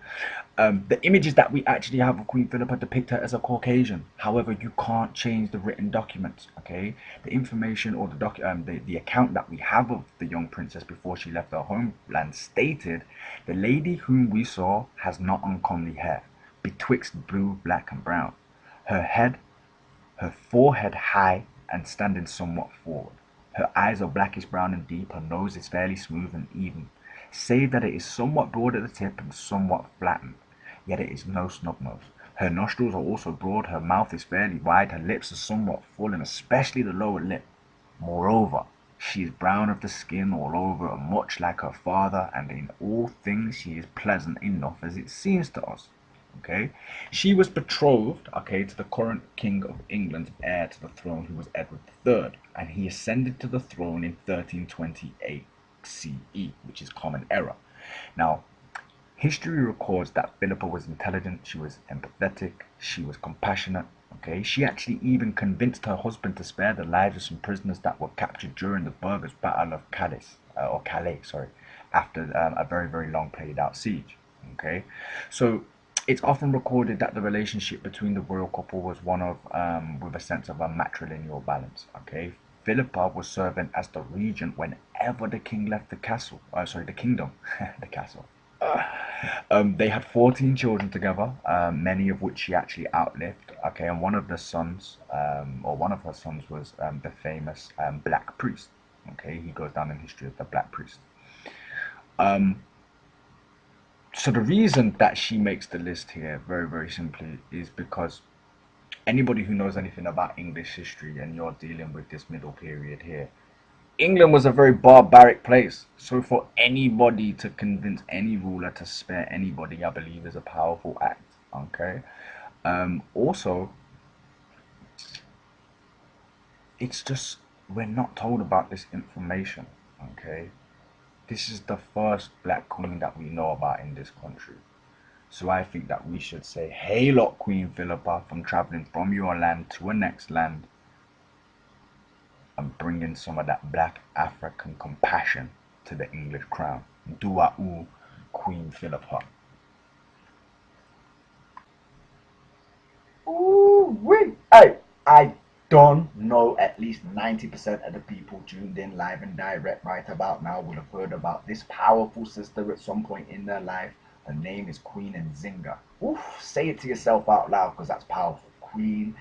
the images that we actually have of Queen Philippa depict her as a Caucasian. However, you can't change the written documents. Okay, the information or the account that we have of the young princess before she left her homeland stated, the lady whom we saw has not uncomely hair, betwixt blue, black, and brown. Her head her forehead high and standing somewhat forward. Her eyes are blackish brown and deep. Her nose is fairly smooth and even, save that it is somewhat broad at the tip and somewhat flattened. Yet it is no snub nose. Her nostrils are also broad. Her mouth is fairly wide. Her lips are somewhat full, and especially the lower lip. Moreover, she is brown of the skin all over, and much like her father, and in all things she is pleasant enough as it seems to us. Okay, she was betrothed, okay, to the current king of England's heir to the throne, who was Edward III, and he ascended to the throne in 1328 CE, which is Common Era. Now, history records that Philippa was intelligent, she was empathetic, she was compassionate. Okay, she actually even convinced her husband to spare the lives of some prisoners that were captured during the Burgers' Battle of Calais, sorry, after a very long played out siege. Okay, so it's often recorded that the relationship between the royal couple was one of with a sense of a matrilineal balance. Okay, Philippa was serving as the regent whenever the king left the castle. Sorry, the kingdom, the castle. They had 14 children together, many of which she actually outlived. Okay, and one of the sons, or one of her sons, was the famous Black Priest. Okay, he goes down in history as the Black Priest. So the reason that she makes the list here, very simply, is because anybody who knows anything about English history, and you're dealing with this middle period here, England was a very barbaric place. So for anybody to convince any ruler to spare anybody, I believe, is a powerful act. Okay. Also, it's just we're not told about this information. Okay. This is the first black queen that we know about in this country. So I think that we should say, hey, look, Queen Philippa, from traveling from your land to a next land, and bringing some of that black African compassion to the English crown. Dua'u, Queen Philippa. ooh wee. Hey, I don't know, at least 90% of the people tuned in live and direct right about now would have heard about this powerful sister at some point in their life. Her name is Queen Njinga. Oof, say it to yourself out loud because that's powerful. Queen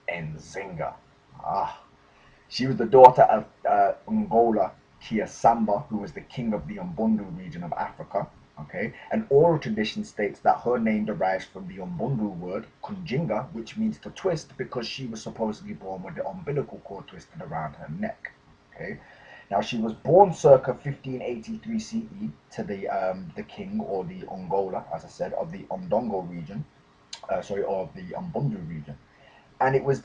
Njinga. Ah, she was the daughter of Ngola Kiasamba, who was the king of the Umbundu region of Africa. Okay, and oral tradition states that her name derives from the Umbundu word kunjinga, which means to twist, because she was supposedly born with the umbilical cord twisted around her neck. Okay, Now she was born circa 1583 CE to the king, or the Ongola, as I said, of the Ondongo region, of the Umbundu region, and it was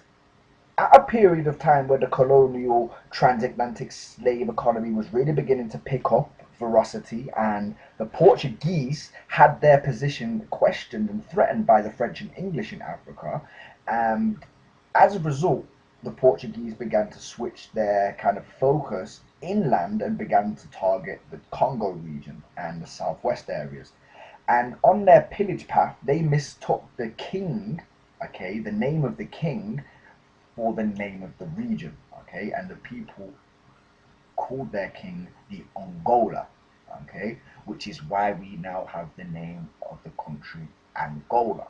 at a period of time where the colonial transatlantic slave economy was really beginning to pick up ferocity, and the Portuguese had their position questioned and threatened by the French and English in Africa. And as a result, the Portuguese began to switch their kind of focus inland and began to target the Congo region and the southwest areas. And on their pillage path, they mistook the king, okay, the name of the king, for the name of the region, okay, and the people called their king the Ongola, okay, which is why we now have the name of the country Angola.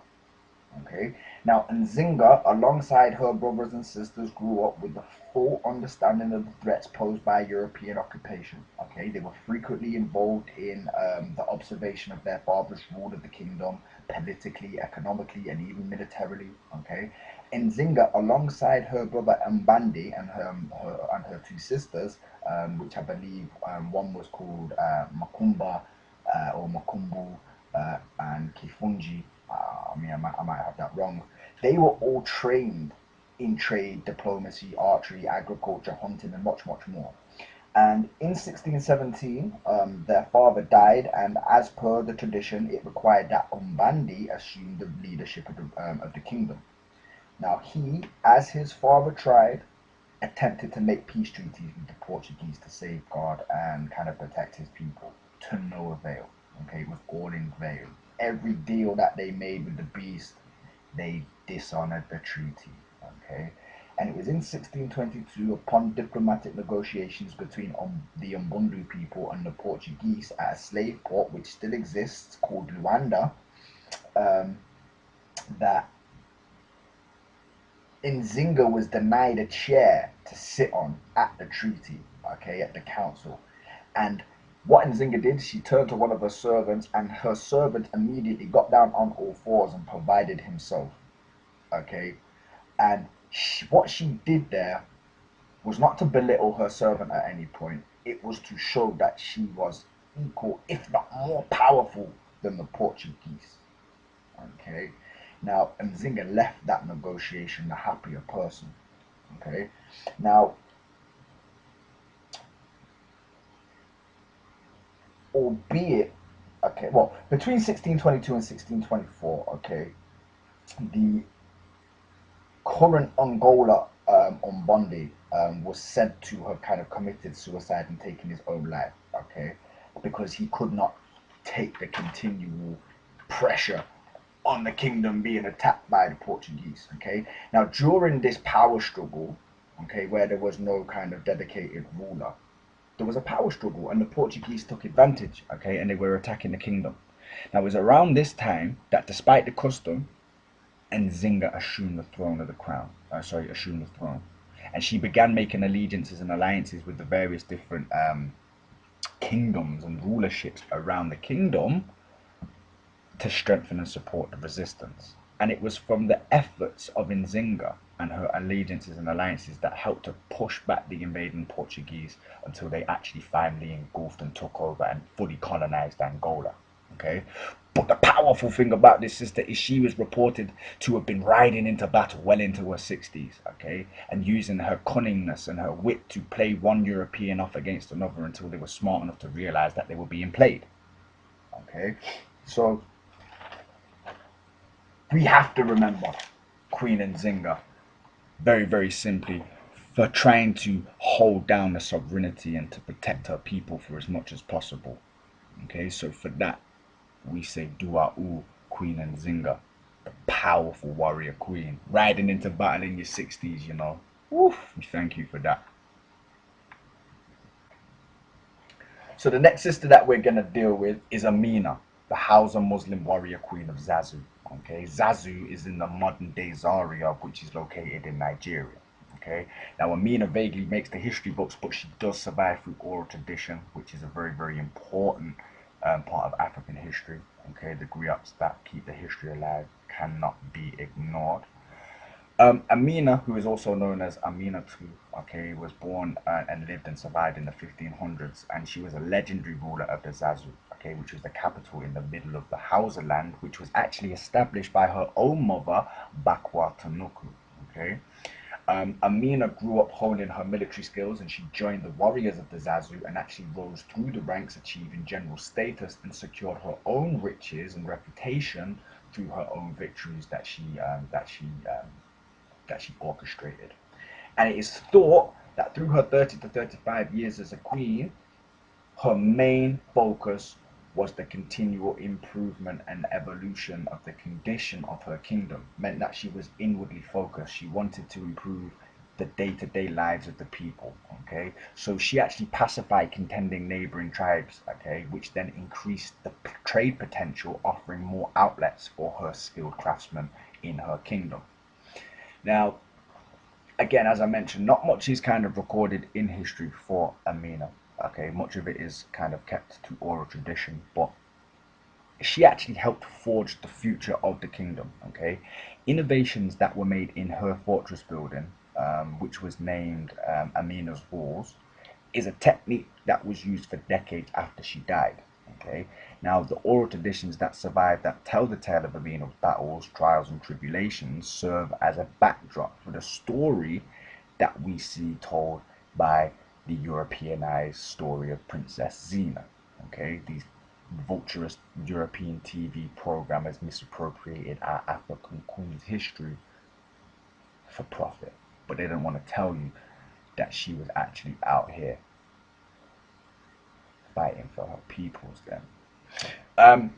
Okay. Now, Njinga, alongside her brothers and sisters, grew up with the full understanding of the threats posed by European occupation. Okay. They were frequently involved in the observation of their father's rule of the kingdom, politically, economically, and even militarily. Okay. Njinga, alongside her brother Mbandi and her two sisters, which I believe one was called Makumba or Makumbu and Kifunji. I might have that wrong. They were all trained in trade, diplomacy, archery, agriculture, hunting, and much, much more. And in 1617, their father died, and as per the tradition, it required that Mbandi assume the leadership of the kingdom. Now, he, as his father tried, attempted to make peace treaties with the Portuguese to safeguard and kind of protect his people, to no avail. Okay, it was all in vain. Every deal that they made with the beast, they dishonored the treaty. Okay, and it was in 1622, upon diplomatic negotiations between the Umbundu people and the Portuguese at a slave port which still exists called Luanda, that Njinga was denied a chair to sit on at the treaty, okay, at the council. And what Njinga did, she turned to one of her servants, and her servant immediately got down on all fours and provided himself. Okay, and what she did there was not to belittle her servant at any point. It was to show that she was equal, if not more powerful than the Portuguese. Okay, now Njinga left that negotiation a happier person. Okay, now albeit, okay, well, between 1622 and 1624, okay, the current Angola Mbandi was said to have kind of committed suicide and taken his own life, okay, because he could not take the continual pressure on the kingdom being attacked by the Portuguese, okay. Now, during this power struggle, okay, where there was no kind of dedicated ruler, there was a power struggle, and the Portuguese took advantage, okay, and they were attacking the kingdom. Now, it was around this time that, despite the custom, Njinga assumed the throne of the crown. Assumed the throne, and she began making allegiances and alliances with the various different kingdoms and rulerships around the kingdom to strengthen and support the resistance. And it was from the efforts of Njinga and her allegiances and alliances that helped to push back the invading Portuguese until they actually finally engulfed and took over and fully colonized Angola. Okay, but the powerful thing about this sister is she was reported to have been riding into battle well into her 60s, okay, and using her cunningness and her wit to play one European off against another until they were smart enough to realize that they were being played. Okay, so we have to remember Queen Njinga, very, very simply, for trying to hold down the sovereignty and to protect her people for as much as possible. Okay, so for that, we say Dua U, Queen Njinga, the powerful warrior queen, riding into battle in your 60s, you know. Woof, we thank you for that. So the next sister that we're going to deal with is Amina, the Hausa Muslim warrior queen of Zazzau. Okay, Zazzau is in the modern day Zaria, which is located in Nigeria. Okay, now Amina vaguely makes the history books, but she does survive through oral tradition, which is a very, very important part of African history. Okay, the griots that keep the history alive cannot be ignored. Amina, who is also known as Amina II, okay, was born and lived and survived in the 1500s, and she was a legendary ruler of the Zazzau, okay, which was the capital in the middle of the Hausa land, which was actually established by her own mother, Bakwa Tanuku, okay. Amina grew up honing her military skills, and she joined the warriors of the Zazzau and actually rose through the ranks, achieving general status and secured her own riches and reputation through her own victories that she orchestrated. And it is thought that through her 30 to 35 years as a queen, her main focus was the continual improvement and evolution of the condition of her kingdom. Meant that she was inwardly focused. She wanted to improve the day-to-day lives of the people. Okay, so she actually pacified contending neighboring tribes. Okay, which then increased the trade potential, offering more outlets for her skilled craftsmen in her kingdom. Now, again, as I mentioned, not much is kind of recorded in history for Amina. Okay, much of it is kind of kept to oral tradition, but she actually helped forge the future of the kingdom. Okay, innovations that were made in her fortress building, which was named Amina's walls, is a technique that was used for decades after she died. Okay, now the oral traditions that survive that tell the tale of Amina's battles, trials, and tribulations serve as a backdrop for the story that we see told by the Europeanized story of Princess Xena. Okay, these vulturous European TV programmers misappropriated our African queen's history for profit, but they don't want to tell you that she was actually out here fighting for her peoples then. Um,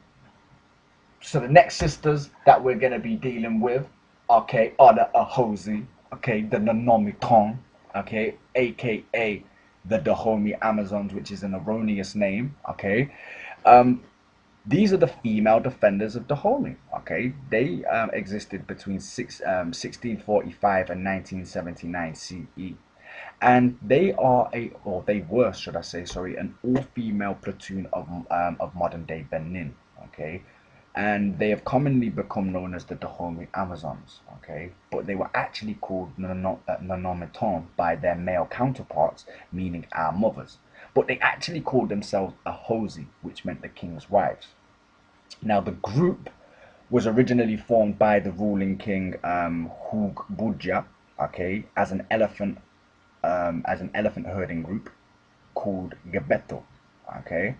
so the next sisters that we're going to be dealing with, okay, are the Ahozi, okay, the Nanomiton, okay, aka the Dahomey Amazons, which is an erroneous name, okay. Um, these are the female defenders of Dahomey, okay. They existed between 1645 and 1979 CE. And they are or they were, should I say, sorry, an all-female platoon of modern-day Benin, okay, and they have commonly become known as the Dahomey Amazons, okay, but they were actually called Nanometon by their male counterparts, meaning our mothers, but they actually called themselves Ahozi, which meant the king's wives. Now, the group was originally formed by the ruling king Hug Budja, okay, as an elephant herding group called Gebeto, okay?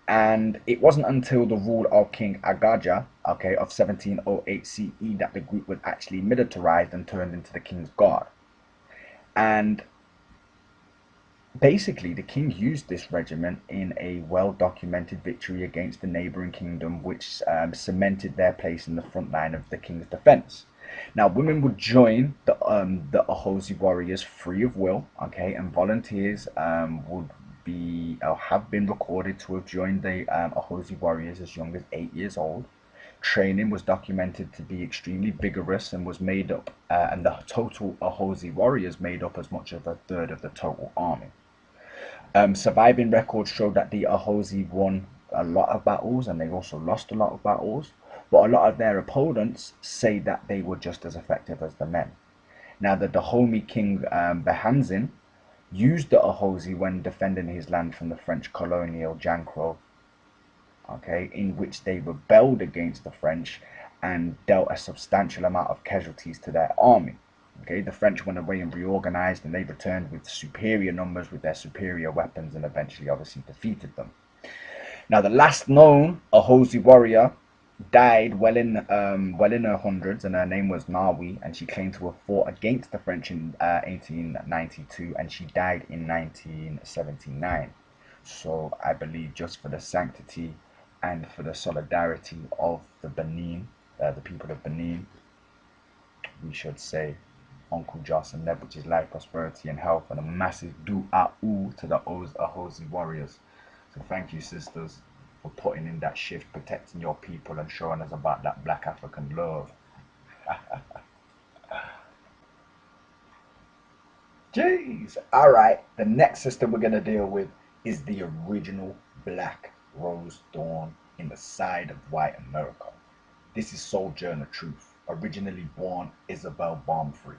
And it wasn't until the rule of King Agaja, okay, of 1708 CE that the group was actually militarized and turned into the king's guard. And basically, the king used this regiment in a well-documented victory against the neighboring kingdom, which cemented their place in the front line of the king's defense. Now, women would join the Ahozi warriors free of will, okay, and volunteers would be or have been recorded to have joined the Ahozi warriors as young as 8 years old. Training was documented to be extremely vigorous and was made up, and the total Ahozi warriors made up as much as a third of the total army. Surviving records show that the Ahozi won a lot of battles and they also lost a lot of battles, but a lot of their opponents say that they were just as effective as the men. Now, the Dahomey king Behanzin used the Ahozi when defending his land from the French colonial Jankro, okay, in which they rebelled against the French and dealt a substantial amount of casualties to their army. Okay, the French went away and reorganized, and they returned with superior numbers, with their superior weapons, and eventually, obviously, defeated them. Now, the last known Ahozi warrior died well in her hundreds, and her name was Nawi, and she claimed to have fought against the French in 1892, and she died in 1979. So I believe just for the sanctity and for the solidarity of the Benin, the people of Benin, we should say Uncle Joss and Neb, which is life, prosperity, and health, and a massive do-a-oo to the Ahozi warriors. So thank you, sisters, for putting in that shift, protecting your people, and showing us about that Black African love. Jeez. All right. The next system we're gonna deal with is the original Black Rose Dawn in the side of white America. This is Sojourner Truth. originally born Isabel Balmfree.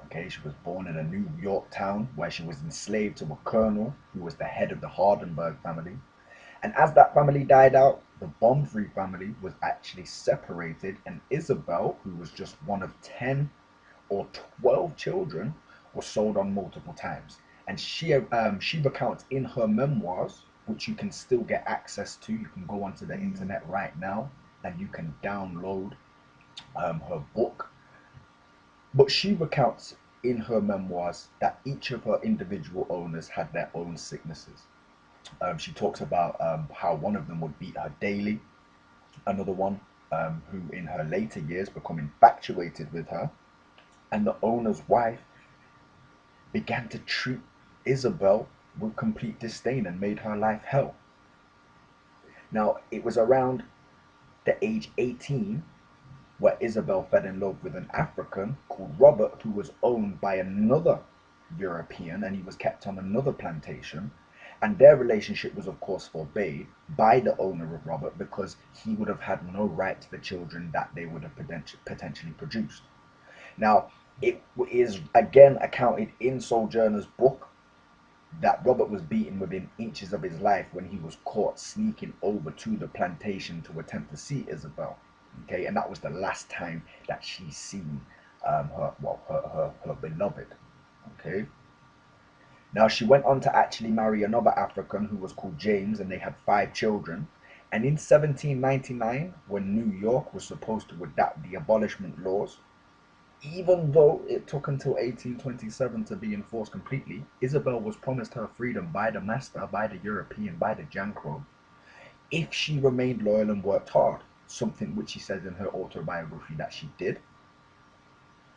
Okay, she was born in a New York town where she was enslaved to a colonel who was the head of the Hardenberg family. And as that family died out, the Balmfree family was actually separated, and Isabel, who was just one of 10 or 12 children, was sold on multiple times. And she recounts in her memoirs, which you can still get access to. You can go onto the internet right now and you can download her book. But she recounts in her memoirs that each of her individual owners had their own sicknesses. She talks about how one of them would beat her daily, another one who in her later years become infatuated with her, and the owner's wife began to treat Isabel with complete disdain and made her life hell. Now, it was around the age 18 where Isabel fell in love with an African called Robert, who was owned by another European, and he was kept on another plantation. And their relationship was, of course, forbade by the owner of Robert because he would have had no right to the children that they would have potentially produced. Now, it is again accounted in Sojourner's book that Robert was beaten within inches of his life when he was caught sneaking over to the plantation to attempt to see Isabel. Okay, and that was the last time that she seen her beloved. Okay. Now she went on to actually marry another African who was called James, and they had 5 children. And in 1799, when New York was supposed to adapt the abolishment laws, even though it took until 1827 to be enforced completely, Isabel was promised her freedom by the master, by the European, by the Jankro, if she remained loyal and worked hard, something which she says in her autobiography that she did.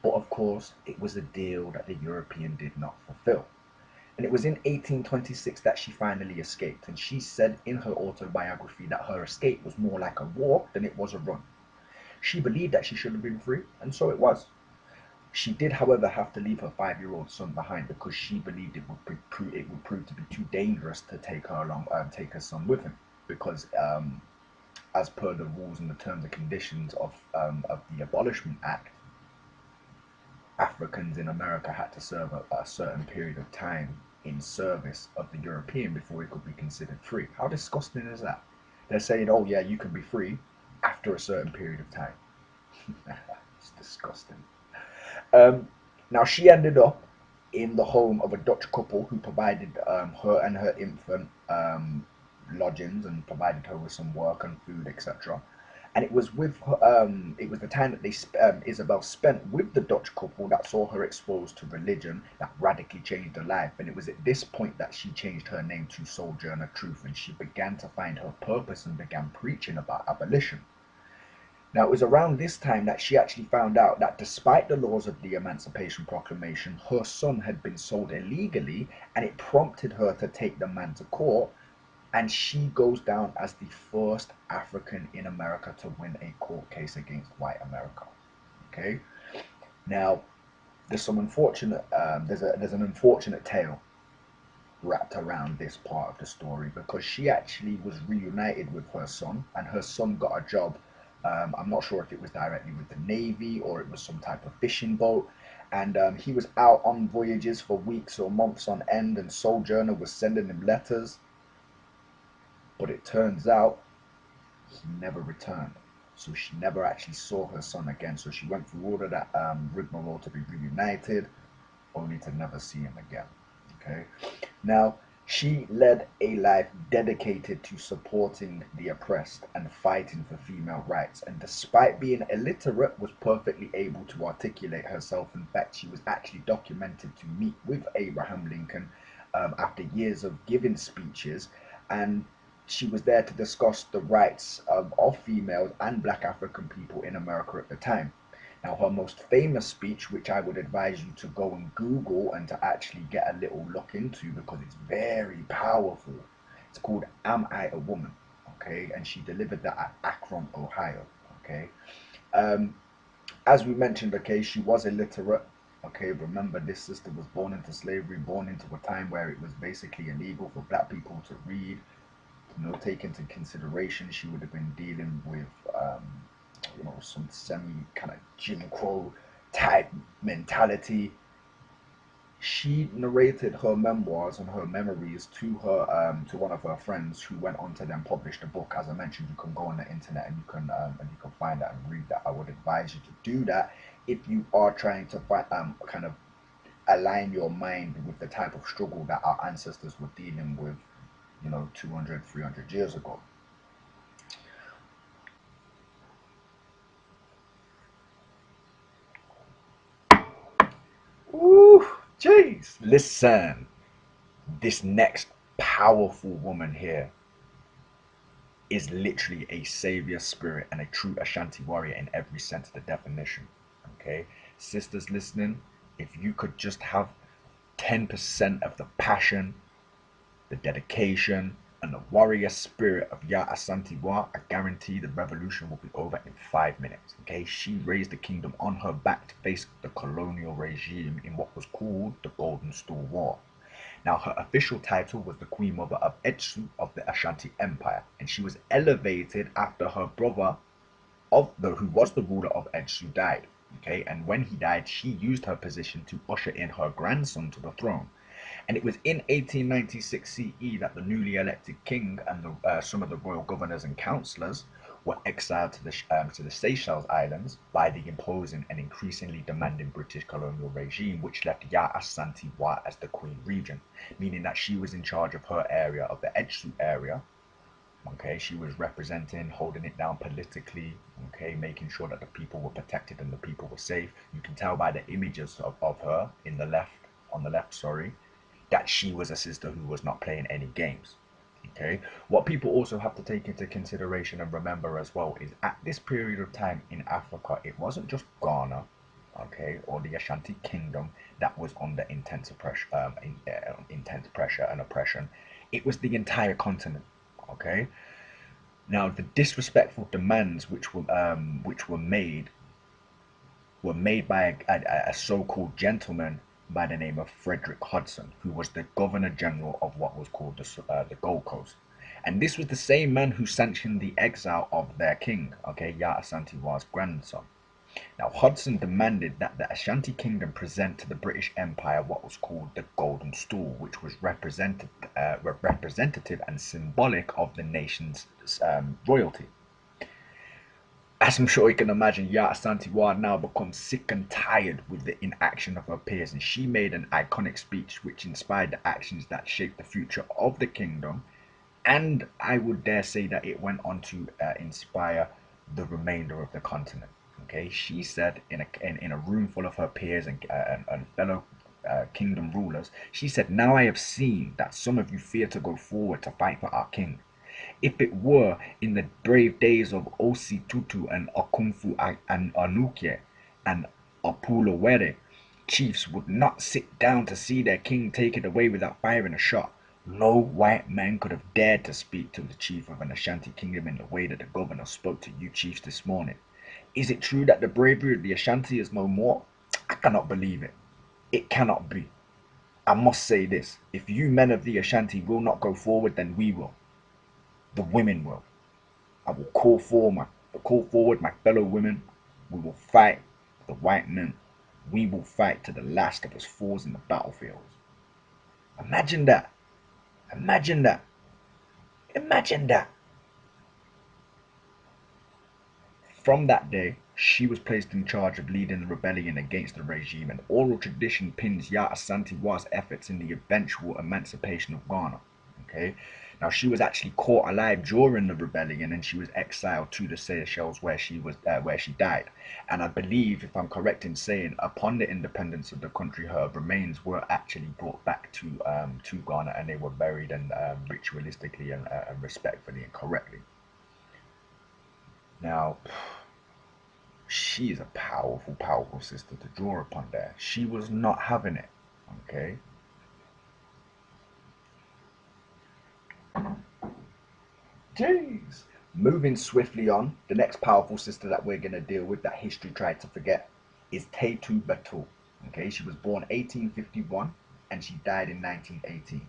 But of course, it was a deal that the European did not fulfill. And it was in 1826 that she finally escaped, and she said in her autobiography that her escape was more like a walk than it was a run. She believed that she should have been free, and so it was. She did, however, have to leave her 5-year-old son behind because she believed it would prove to be too dangerous to take take her son with him, because as per the rules and the terms and conditions of the Abolishment Act, Africans in America had to serve a certain period of time in service of the European before it could be considered free. How disgusting is that? They're saying, oh yeah, you can be free after a certain period of time. It's disgusting. Now she ended up in the home of a Dutch couple who provided her and her infant lodgings and provided her with some work and food, etc. And it was it was the time that Isabel spent with the Dutch couple that saw her exposed to religion that radically changed her life. And it was at this point that she changed her name to Sojourner Truth, and she began to find her purpose and began preaching about abolition. Now, it was around this time that she actually found out that despite the laws of the Emancipation Proclamation, her son had been sold illegally, and it prompted her to take the man to court, and she goes down as the first African in America to win a court case against white America. Okay? Now, there's an unfortunate tale wrapped around this part of the story, because she actually was reunited with her son, and her son got a job. I'm not sure if it was directly with the Navy or it was some type of fishing boat. And he was out on voyages for weeks or months on end, and Sojourner was sending him letters. But it turns out he never returned. So she never actually saw her son again. So she went through all of that rigmarole to be reunited, only to never see him again. Okay. Now, she led a life dedicated to supporting the oppressed and fighting for female rights, and despite being illiterate, was perfectly able to articulate herself. In fact, she was actually documented to meet with Abraham Lincoln after years of giving speeches, and she was there to discuss the rights of females and black African people in America at the time. Now, her most famous speech, which I would advise you to go and Google and to actually get a little look into because it's very powerful. It's called Am I a Woman? Okay, and she delivered that at Akron, Ohio. Okay, as we mentioned, okay, she was illiterate. Okay, remember, this sister was born into slavery, born into a time where it was basically illegal for black people to read. Take into consideration she would have been dealing with some semi kind of Jim Crow type mentality. She narrated her memoirs and her memories to one of her friends, who went on to then publish the book. As I mentioned, you can go on the internet and you can find that and read that. I would advise you to do that if you are trying to find kind of align your mind with the type of struggle that our ancestors were dealing with, 200, 300 years ago. Ooh, jeez. Listen, this next powerful woman here is literally a savior spirit and a true Ashanti warrior in every sense of the definition. Okay, sisters listening, if you could just have 10% of the passion, the dedication, and the warrior spirit of Yaa Asantewaa, I guarantee the revolution will be over in 5 minutes. Okay, she raised the kingdom on her back to face the colonial regime in what was called the Golden Stool War. Now, her official title was the Queen Mother of Axsal of the Ashanti Empire, and she was elevated after her brother, who was the ruler of Axsal, died. Okay, and when he died, she used her position to usher in her grandson to the throne. And it was in 1896 CE that the newly elected king and some of the royal governors and councillors were exiled to the Seychelles Islands by the imposing and increasingly demanding British colonial regime, which left Yaa Asantewaa as the queen regent, meaning that she was in charge of her area, of the Axsal area. Okay, she was representing, holding it down politically, okay, making sure that the people were protected and the people were safe. You can tell by the images of her on the left, sorry, that she was a sister who was not playing any games. Okay, what people also have to take into consideration and remember as well is at this period of time in Africa, it wasn't just Ghana, okay, or the Ashanti Kingdom that was under intense pressure, and oppression. It was the entire continent. Okay, now the disrespectful demands which were made by a so-called gentleman by the name of Frederick Hudson, who was the Governor General of what was called the Gold Coast. And this was the same man who sanctioned the exile of their king, okay, Yaa Asantewaa's grandson. Now, Hudson demanded that the Ashanti Kingdom present to the British Empire what was called the Golden Stool, which was representative and symbolic of the nation's royalty. As I'm sure you can imagine, Yaa Asantewaa now becomes sick and tired with the inaction of her peers, and she made an iconic speech which inspired the actions that shaped the future of the kingdom, and I would dare say that it went on to inspire the remainder of the continent. Okay, she said in a room full of her peers and fellow kingdom rulers, she said, "Now I have seen that some of you fear to go forward to fight for our king. If it were in the brave days of Osi Tutu and Okumfu and Anukie and Apulawere, chiefs would not sit down to see their king take it away without firing a shot. No white man could have dared to speak to the chief of an Ashanti kingdom in the way that the governor spoke to you chiefs this morning. Is it true that the bravery of the Ashanti is no more? I cannot believe it. It cannot be. I must say this, if you men of the Ashanti will not go forward, then we will. The women will. I will call forward my fellow women. We will fight the white men. We will fight to the last of us falls in the battlefields." Imagine that. Imagine that. Imagine that. From that day, she was placed in charge of leading the rebellion against the regime, and oral tradition pins Yaa Asantewaa's efforts in the eventual emancipation of Ghana. Okay, now she was actually caught alive during the rebellion, and she was exiled to the Seychelles, where she died. And I believe, if I'm correct in saying, upon the independence of the country, her remains were actually brought back to Ghana, and they were buried and ritualistically and respectfully and correctly. Now, she is a powerful, powerful sister to draw upon there. She was not having it, okay? Jeez. Moving swiftly on, the next powerful sister that we're going to deal with that history tried to forget is Taytu. Okay, she was born 1851 and she died in 1918.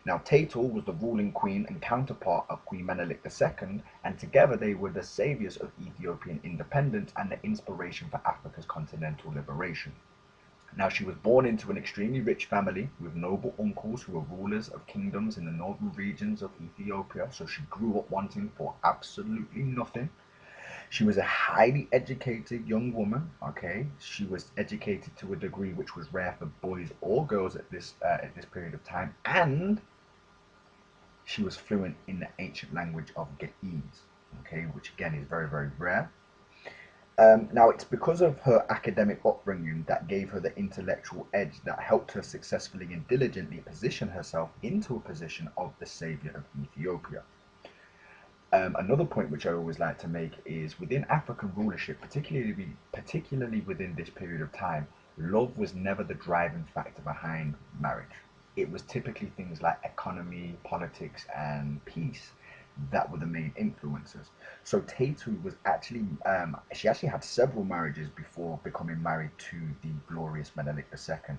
Now, Taytu was the ruling queen and counterpart of Queen Menelik II, and together they were the saviors of Ethiopian independence and the inspiration for Africa's continental liberation. Now, she was born into an extremely rich family with noble uncles who were rulers of kingdoms in the northern regions of Ethiopia, so she grew up wanting for absolutely nothing. She was a highly educated young woman, okay? She was educated to a degree which was rare for boys or girls at this period of time, and she was fluent in the ancient language of Ge'ez, okay, which again is very, very rare. Now, it's because of her academic upbringing that gave her the intellectual edge that helped her successfully and diligently position herself into a position of the savior of Ethiopia. Another point which I always like to make is within African rulership, particularly within this period of time, love was never the driving factor behind marriage. It was typically things like economy, politics, and peace that were the main influences. So Taytu was she actually had several marriages before becoming married to the glorious Menelik II.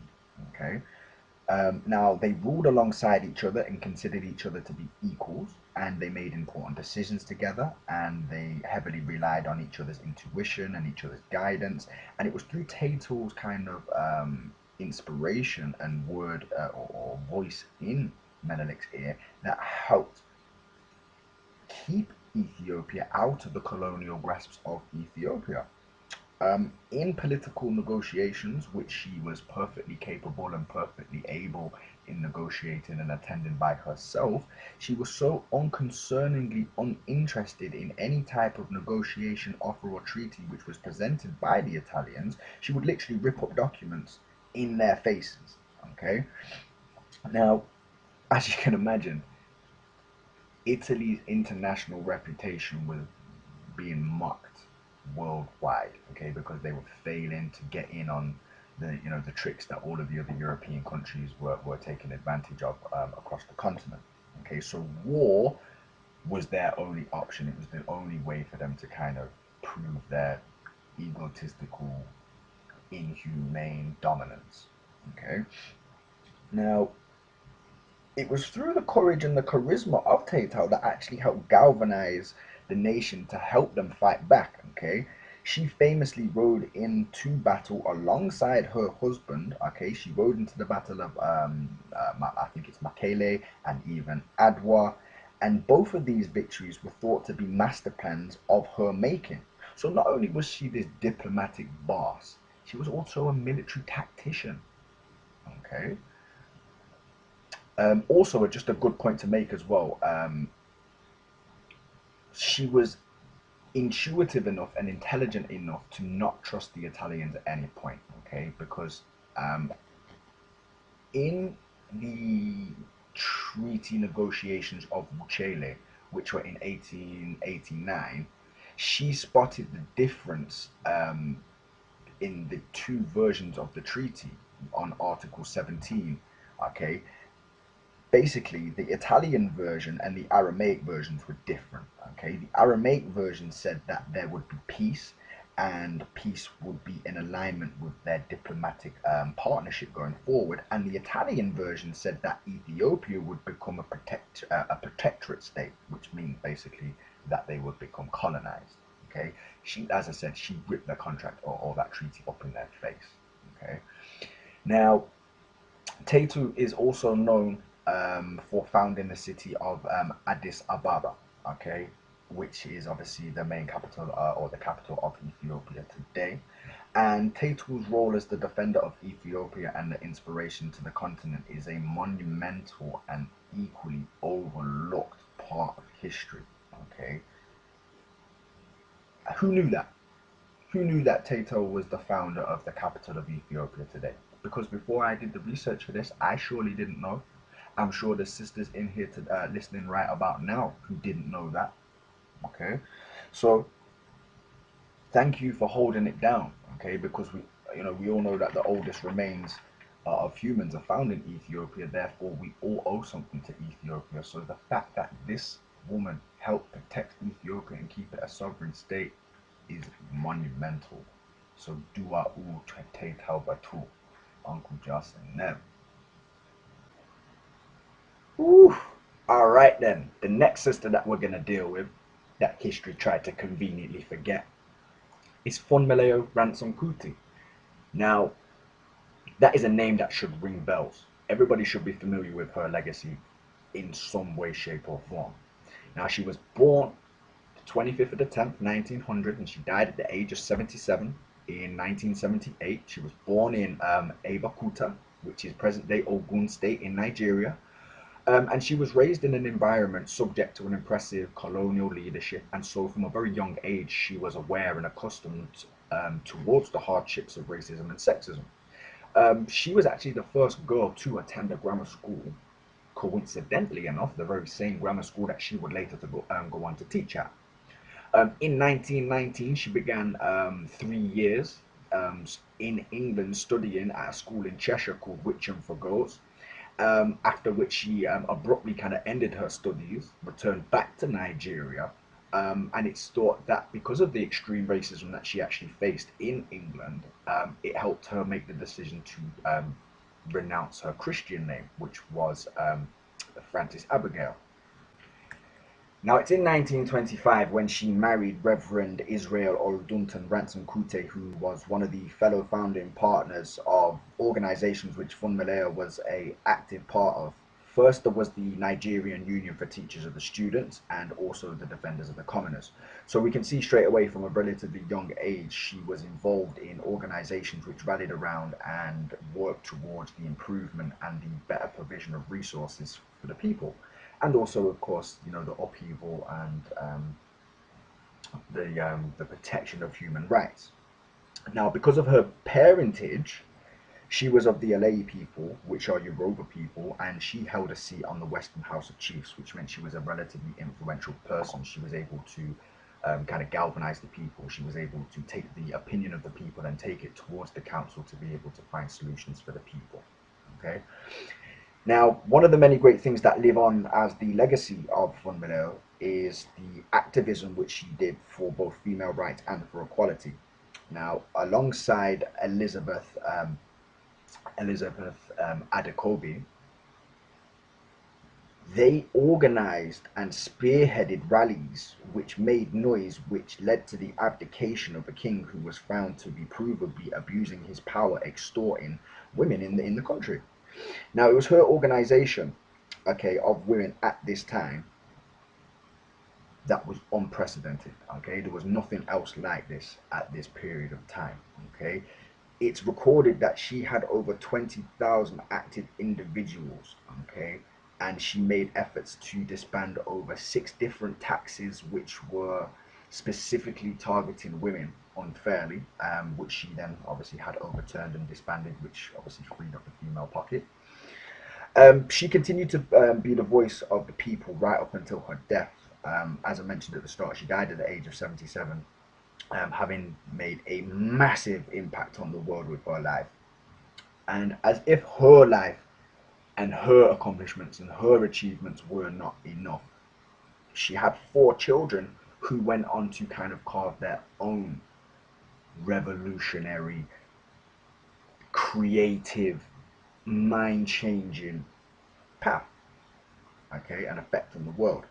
Okay. Now, they ruled alongside each other and considered each other to be equals, and they made important decisions together, and they heavily relied on each other's intuition and each other's guidance. And it was through Taytu's kind of inspiration and word or voice in Menelik's ear that helped keep Ethiopia out of the colonial grasps of Ethiopia. In political negotiations, which she was perfectly capable and perfectly able in negotiating and attending by herself, she was so unconcerningly uninterested in any type of negotiation, offer, or treaty which was presented by the Italians. She would literally rip up documents in their faces. Okay? Now, as you can imagine, Italy's international reputation was being mocked worldwide, okay, because they were failing to get in on the tricks that all of the other European countries were taking advantage of across the continent. Okay, so war was their only option. It was the only way for them to kind of prove their egotistical, inhumane dominance. Okay, now it was through the courage and the charisma of Taytu that actually helped galvanize the nation to help them fight back. Okay, she famously rode into battle alongside her husband. Okay, she rode into the battle of I think it's Makele and even Adwa, and both of these victories were thought to be master plans of her making. So not only was she this diplomatic boss, she was also a military tactician. Okay. Also, just a good point to make as well. She was intuitive enough and intelligent enough to not trust the Italians at any point. Okay, because in the treaty negotiations of Uchele, which were in 1889, she spotted the difference in the two versions of the treaty on Article 17. Okay, basically the Italian version and the Aramaic versions were different. Okay, the Aramaic version said that there would be peace, and peace would be in alignment with their diplomatic partnership going forward. And the Italian version said that Ethiopia would become a protectorate state, which means basically that they would become colonized. Okay, as I said, she ripped the contract or that treaty up in their face. Okay, now Taytu is also known for founding the city of Addis Ababa, okay, which is obviously the main capital or the capital of Ethiopia today. And Taytu's role as the defender of Ethiopia and the inspiration to the continent is a monumental and equally overlooked part of history. Okay, who knew that? Who knew that Taytu was the founder of the capital of Ethiopia today? Because before I did the research for this, I surely didn't know. I'm sure there's sisters in here listening right about now who didn't know that. Okay, so thank you for holding it down. Okay, because we all know that the oldest remains of humans are found in Ethiopia. Therefore, we all owe something to Ethiopia. So the fact that this woman helped protect Ethiopia and keep it a sovereign state is monumental. So dua u Taytu Batu, Uncle Justin Neb. Whew. All right then. The next sister that we're gonna deal with, that history tried to conveniently forget, is Funmilayo Ransome-Kuti. Now, that is a name that should ring bells. Everybody should be familiar with her legacy in some way, shape, or form. Now, she was born the 25th of the 10th, 1900, and she died at the age of 77 in 1978. She was born in Abeokuta, which is present-day Ogun State in Nigeria. And she was raised in an environment subject to an impressive colonial leadership, and so from a very young age, she was aware and accustomed towards the hardships of racism and sexism. She was actually the first girl to attend a grammar school, coincidentally enough, the very same grammar school that she would later to go on to teach at. In 1919, she began 3 years in England studying at a school in Cheshire called Witcham for Girls. After which she abruptly kind of ended her studies, returned back to Nigeria, and it's thought that because of the extreme racism that she actually faced in England, it helped her make the decision to renounce her Christian name, which was Frances Abigail. Now, it's in 1925 when she married Reverend Israel Oldunton Ransome-Kuti, who was one of the fellow founding partners of organizations which Funmilayo was a active part of. First, there was the Nigerian Union for Teachers of the Students and also the Defenders of the Commoners. So we can see straight away from a relatively young age, she was involved in organizations which rallied around and worked towards the improvement and the better provision of resources for the people. And also, of course, you know, the upheaval and the protection of human rights. Now, because of her parentage, she was of the Alei people, which are Yoruba people, and she held a seat on the Western House of Chiefs, which meant she was a relatively influential person. She was able to kind of galvanize the people. She was able to take the opinion of the people and take it towards the council to be able to find solutions for the people. Okay. Now, one of the many great things that live on as the legacy of Funmilayo is the activism which she did for both female rights and for equality. Now, alongside Elizabeth Adekobi, they organized and spearheaded rallies which made noise, which led to the abdication of a king who was found to be provably abusing his power, extorting women in the country. Now, it was her organization, okay, of women at this time that was unprecedented, okay? There was nothing else like this at this period of time, okay? It's recorded that she had over 20,000 active individuals, okay? And she made efforts to disband over 6 different taxes which were specifically targeting women unfairly, which she then obviously had overturned and disbanded, which obviously freed up the female pocket. She continued to be the voice of the people right up until her death. As I mentioned at the start, she died at the age of 77, having made a massive impact on the world with her life. And as if her life and her accomplishments and her achievements were not enough, she had 4 children who went on to kind of carve their own revolutionary, creative, mind-changing path, okay, and effect on the world.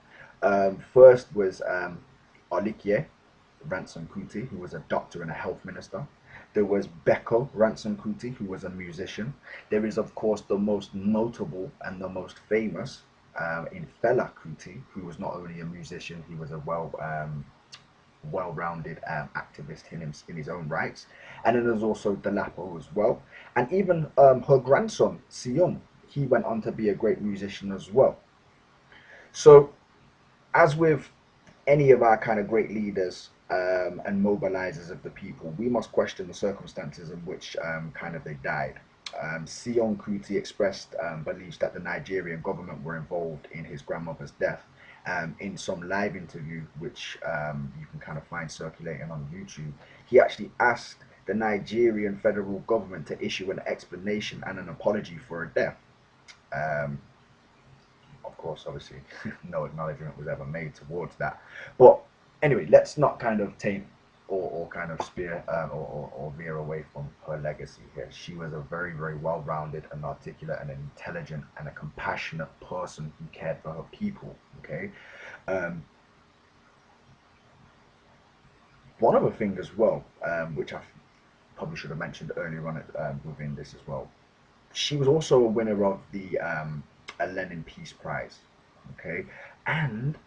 First was Olikie Ransome-Kuti, who was a doctor and a health minister. There was Beko Ransome-Kuti, who was a musician. There is, of course, the most notable and the most famous in Fela Kuti, who was not only a musician, he was a well-rounded activist in his own rights. And then there's also Dalapo as well. And even her grandson, Sion, he went on to be a great musician as well. So, as with any of our kind of great leaders and mobilizers of the people, we must question the circumstances in which kind of they died. Sion Kuti expressed beliefs that the Nigerian government were involved in his grandmother's death. In some live interview, which you can kind of find circulating on YouTube, he actually asked the Nigerian federal government to issue an explanation and an apology for her death. Um, of course, obviously, no acknowledgement was ever made towards that. But anyway, let's not kind of taint or kind of spear or veer away from her legacy here. She was a very, very well-rounded and articulate and an intelligent and a compassionate person who cared for her people. Okay. Um, One other thing as well, which I probably should have mentioned earlier on within this as well, she was also a winner of the a Lenin Peace Prize. Okay, and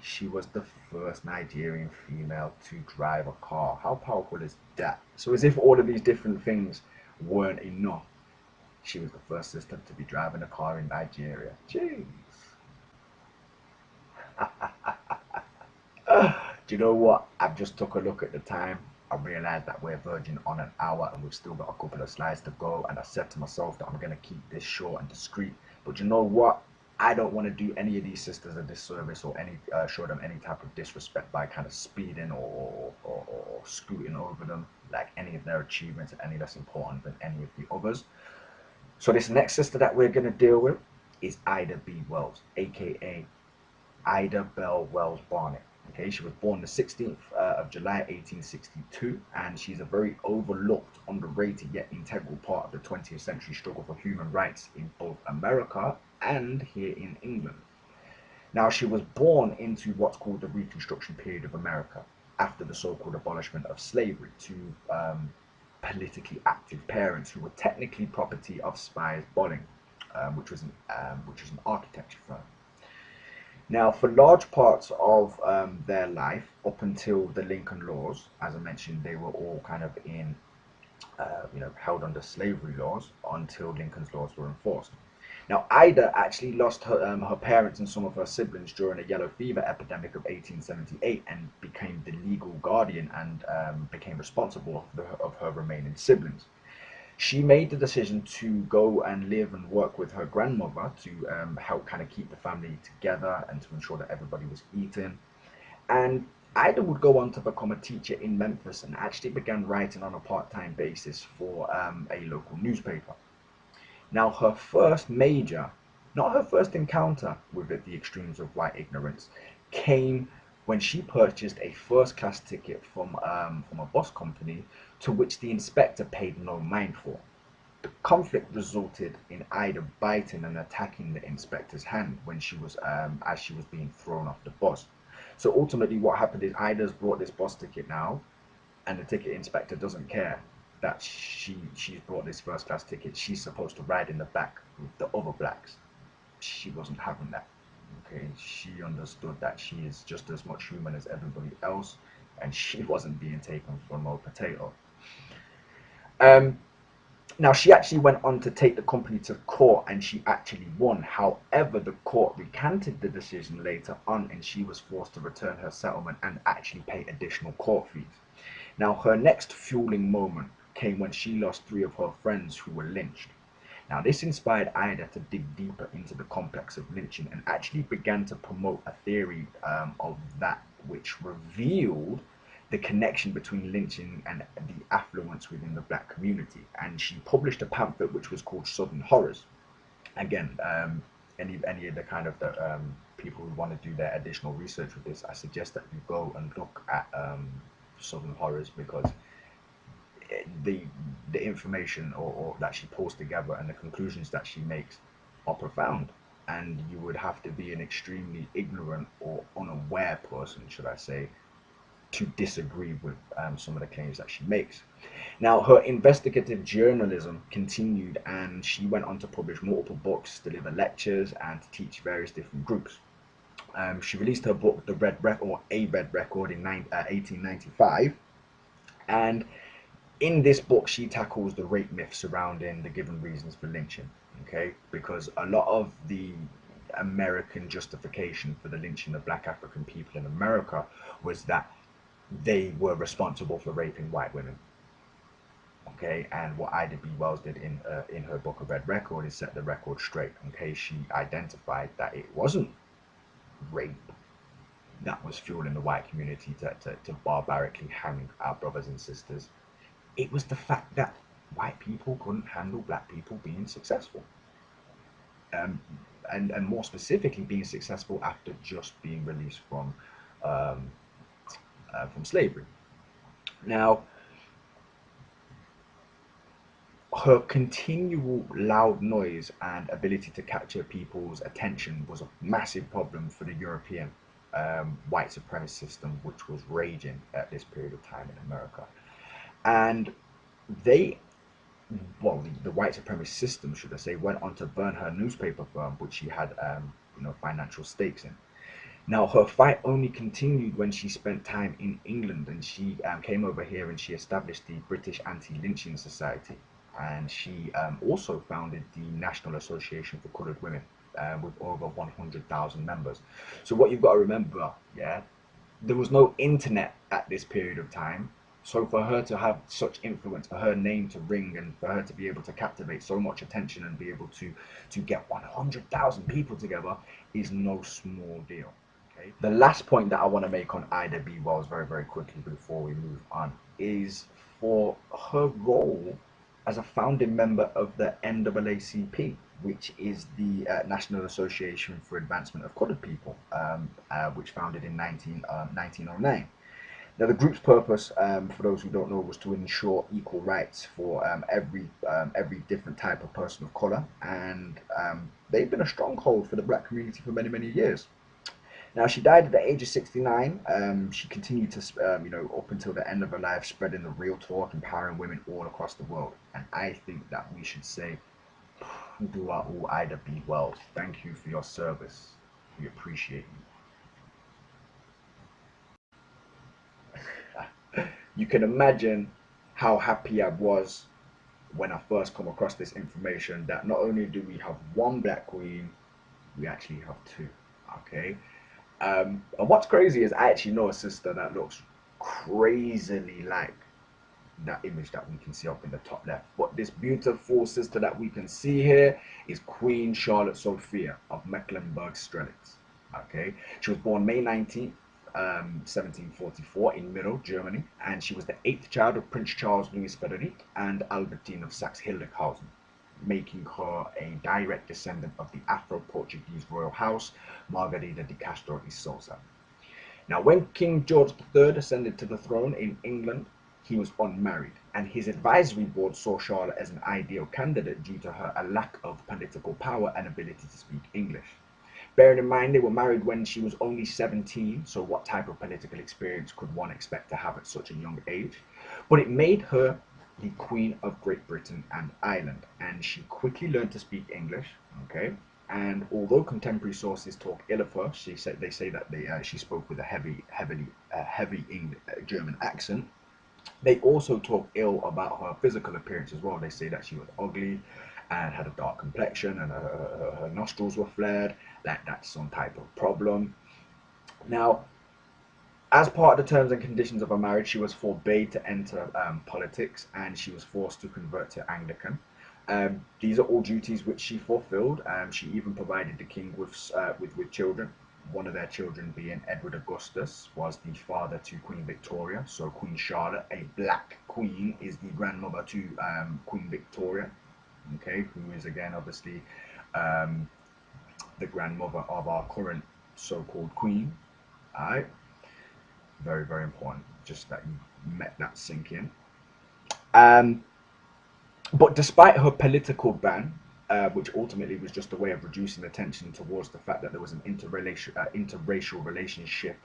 she was the first Nigerian female to drive a car. How powerful is that? So as if all of these different things weren't enough, she was the first sister to be driving a car in Nigeria. Jeez. Do you know what? I've just took a look at the time. I realized that we're verging on an hour and we've still got a couple of slides to go. And I said to myself that I'm going to keep this short and discreet. But you know what? I don't want to do any of these sisters a disservice or any show them any type of disrespect by kind of speeding or scooting over them, like any of their achievements are any less important than any of the others. So this next sister that we're going to deal with is Ida B. Wells, aka Ida Bell Wells Barnett. Okay, she was born the 16th of July 1862, and she's a very overlooked, underrated yet integral part of the 20th century struggle for human rights in both America and here in England. Now, she was born into what's called the Reconstruction period of America, after the so-called abolishment of slavery to politically active parents who were technically property of Spies Bolling, which is an architecture firm. Now, for large parts of their life, up until the Lincoln Laws, as I mentioned, they were all kind of held under slavery laws until Lincoln's laws were enforced. Now, Ida actually lost her parents and some of her siblings during a yellow fever epidemic of 1878 and became the legal guardian and became responsible of her remaining siblings. She made the decision to go and live and work with her grandmother to help kind of keep the family together and to ensure that everybody was eating. And Ida would go on to become a teacher in Memphis and actually began writing on a part-time basis for a local newspaper. Now, her first major, not her first encounter with the extremes of white ignorance, came when she purchased a first-class ticket from a bus company to which the inspector paid no mind for. The conflict resulted in Ida biting and attacking the inspector's hand when she was as she was being thrown off the bus. So ultimately, what happened is Ida's brought this bus ticket now, and the ticket inspector doesn't care that she's brought this first class ticket. She's supposed to ride in the back with the other blacks. She wasn't having that. Okay, she understood that she is just as much human as everybody else, and she wasn't being taken for no potato. Um, Now, she actually went on to take the company to court and she actually won. However, the court recanted the decision later on and she was forced to return her settlement and actually pay additional court fees. Now, her next fueling moment came when she lost 3 of her friends who were lynched. Now, this inspired Ida to dig deeper into the complex of lynching and actually began to promote a theory of that which revealed the connection between lynching and the affluence within the black community. And she published a pamphlet which was called Southern Horrors. Again, any of the kind of the people who want to do their additional research with this, I suggest that you go and look at Southern Horrors, because the information or that she pulls together and the conclusions that she makes are profound, and you would have to be an extremely ignorant or unaware person, should I say, to disagree with some of the claims that she makes. Now, her investigative journalism continued, and she went on to publish multiple books, deliver lectures, and to teach various different groups. She released her book, The Red Record, or A Red Record, in 1895, and in this book, she tackles the rape myth surrounding the given reasons for lynching. Okay, because a lot of the American justification for the lynching of black African people in America was that they were responsible for raping white women. Okay, and what Ida B. Wells did in her book, A Red Record, is set the record straight. Okay, she identified that it wasn't rape that was fueling the white community to barbarically hang our brothers and sisters. It was the fact that white people couldn't handle black people being successful. Um, and more specifically, being successful after just being released from slavery. Now, her continual loud noise and ability to capture people's attention was a massive problem for the European white supremacist system, which was raging at this period of time in America. And they, well, the white supremacist system, should I say, went on to burn her newspaper firm, which she had, financial stakes in. Now, her fight only continued when she spent time in England, and she came over here and she established the British Anti-Lynching Society. And she also founded the National Association for Coloured Women with over 100,000 members. So what you've got to remember, yeah, there was no internet at this period of time. So for her to have such influence, for her name to ring, and for her to be able to captivate so much attention and be able to get 100,000 people together is no small deal. Okay. The last point that I want to make on Ida B. Wells very, very quickly before we move on is for her role as a founding member of the NAACP, which is the National Association for Advancement of Coloured People, which founded in 1909. Now, the group's purpose, for those who don't know, was to ensure equal rights for every different type of person of colour, and they've been a stronghold for the black community for many, many years. Now, she died at the age of 69. She continued to, up until the end of her life, spreading the real talk, empowering women all across the world. And I think that we should say, Dua U Ida B. Wells, thank you for your service. We appreciate you. You can imagine how happy I was when I first come across this information that not only do we have one black queen, we actually have two. Okay. And what's crazy is I actually know a sister that looks crazily like that image that we can see up in the top left. But this beautiful sister that we can see here is Queen Charlotte Sophia of Mecklenburg-Strelitz. Okay, she was born May 19th, 1744 in Meroe, Germany, and she was the 8th child of Prince Charles Louis Frederick and Albertine of Saxe-Hildeshausen, making her a direct descendant of the Afro-Portuguese royal house, Margarida de Castro y Sousa. Now, when King George III ascended to the throne in England, he was unmarried, and his advisory board saw Charlotte as an ideal candidate due to her lack of political power and ability to speak English. Bearing in mind they were married when she was only 17, so what type of political experience could one expect to have at such a young age? But it made her the Queen of Great Britain and Ireland, and she quickly learned to speak English. Okay, and although contemporary sources talk ill of her, they say that she spoke with a heavy German accent. They also talk ill about her physical appearance as well. They say that she was ugly and had a dark complexion, and her nostrils were flared, like that's some type of problem. Now, as part of the terms and conditions of her marriage, she was forbade to enter politics, and she was forced to convert to Anglican. These are all duties which she fulfilled. She even provided the king with children. One of their children, being Edward Augustus, was the father to Queen Victoria. So Queen Charlotte, a black queen, is the grandmother to Queen Victoria. Okay, who is again obviously the grandmother of our current so-called queen. All right. Very, very important. Just that you met that sink in. But despite her political ban, which ultimately was just a way of reducing attention towards the fact that there was an interracial relationship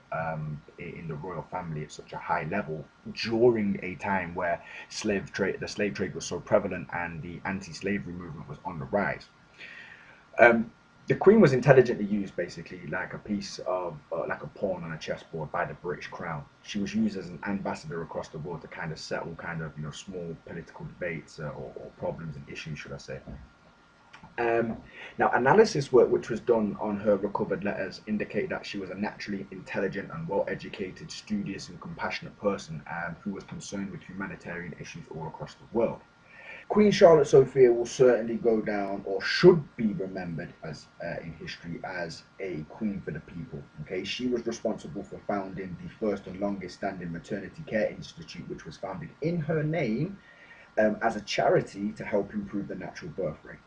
in the royal family at such a high level during a time where the slave trade was so prevalent and the anti-slavery movement was on the rise. The Queen was intelligently used, basically like a piece of like a pawn on a chessboard by the British Crown. She was used as an ambassador across the world to kind of settle small political debates or problems and issues, should I say. Now, analysis work which was done on her recovered letters indicate that she was a naturally intelligent and well-educated, studious and compassionate person who was concerned with humanitarian issues all across the world. Queen Charlotte Sophia will certainly go down, or should be remembered as in history, as a queen for the people. Okay, she was responsible for founding the first and longest-standing maternity care institute, which was founded in her name as a charity to help improve the natural birth rate.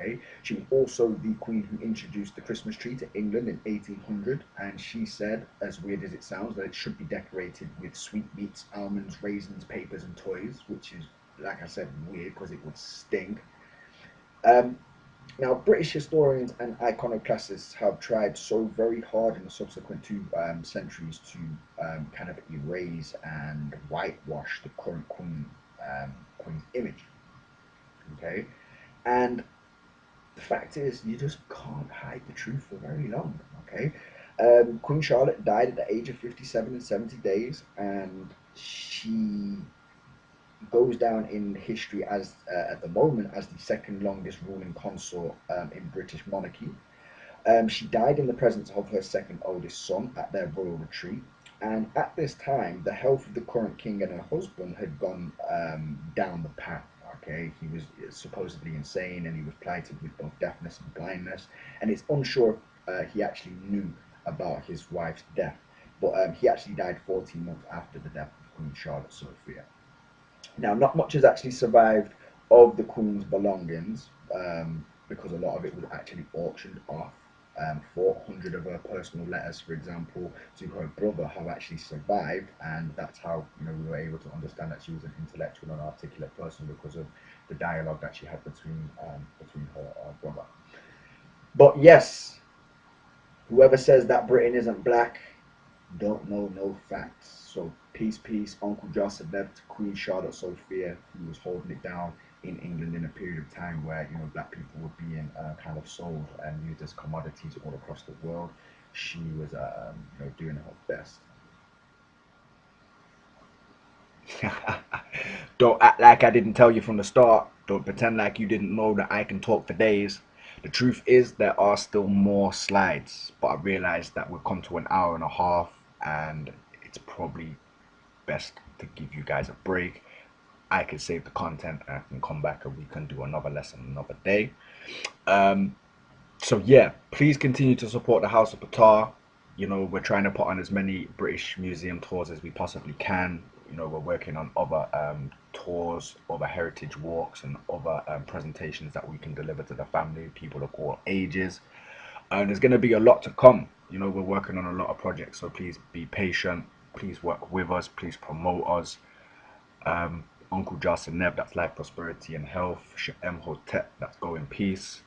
Okay, she was also the queen who introduced the Christmas tree to England in 1800, and she said, as weird as it sounds, that it should be decorated with sweetmeats, almonds, raisins, papers, and toys, which is, like I said, weird because it would stink. Um, Now, British historians and iconoclasts have tried so very hard in the subsequent two centuries to kind of erase and whitewash the current queen's image. Okay, and the fact is, you just can't hide the truth for very long. Okay, Queen Charlotte died at the age of 57 and 70 days, and she goes down in history as at the moment as the second longest ruling consort in British monarchy. She died in the presence of her second oldest son at their royal retreat. And at this time, the health of the current king and her husband had gone down the path. Okay, he was supposedly insane, and he was plagued with both deafness and blindness. And it's unsure if he actually knew about his wife's death, but he actually died 14 months after the death of Queen Charlotte Sophia. Now, not much has actually survived of the Queen's belongings because a lot of it was actually auctioned off. 400 of her personal letters, for example, to her brother have actually survived, and that's how we were able to understand that she was an intellectual and articulate person because of the dialogue that she had between her brother. But yes, whoever says that Britain isn't black don't know no facts. So peace, peace, Uncle Joseph left Queen Charlotte Sophia, who was holding it down in England in a period of time where black people were being kind of sold and used as commodities all across the world. She was doing her best. Don't act like I didn't tell you from the start. Don't pretend like you didn't know that I can talk for days. The truth is, there are still more slides, but I realized that we've come to an hour and a half, and it's probably best to give you guys a break. I can save the content and I can come back and we can do another lesson another day. Um, so yeah, please continue to support the House of Ptah. We're trying to put on as many British museum tours as we possibly can. We're working on other tours, other heritage walks, and other presentations that we can deliver to the family, people of all ages. And there's going to be a lot to come. We're working on a lot of projects, so please be patient. Please work with us. Please promote us. Uncle Jocelyn Neb, that's life, prosperity, and health. Ahotep, that's go in peace.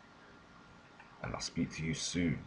And I'll speak to you soon.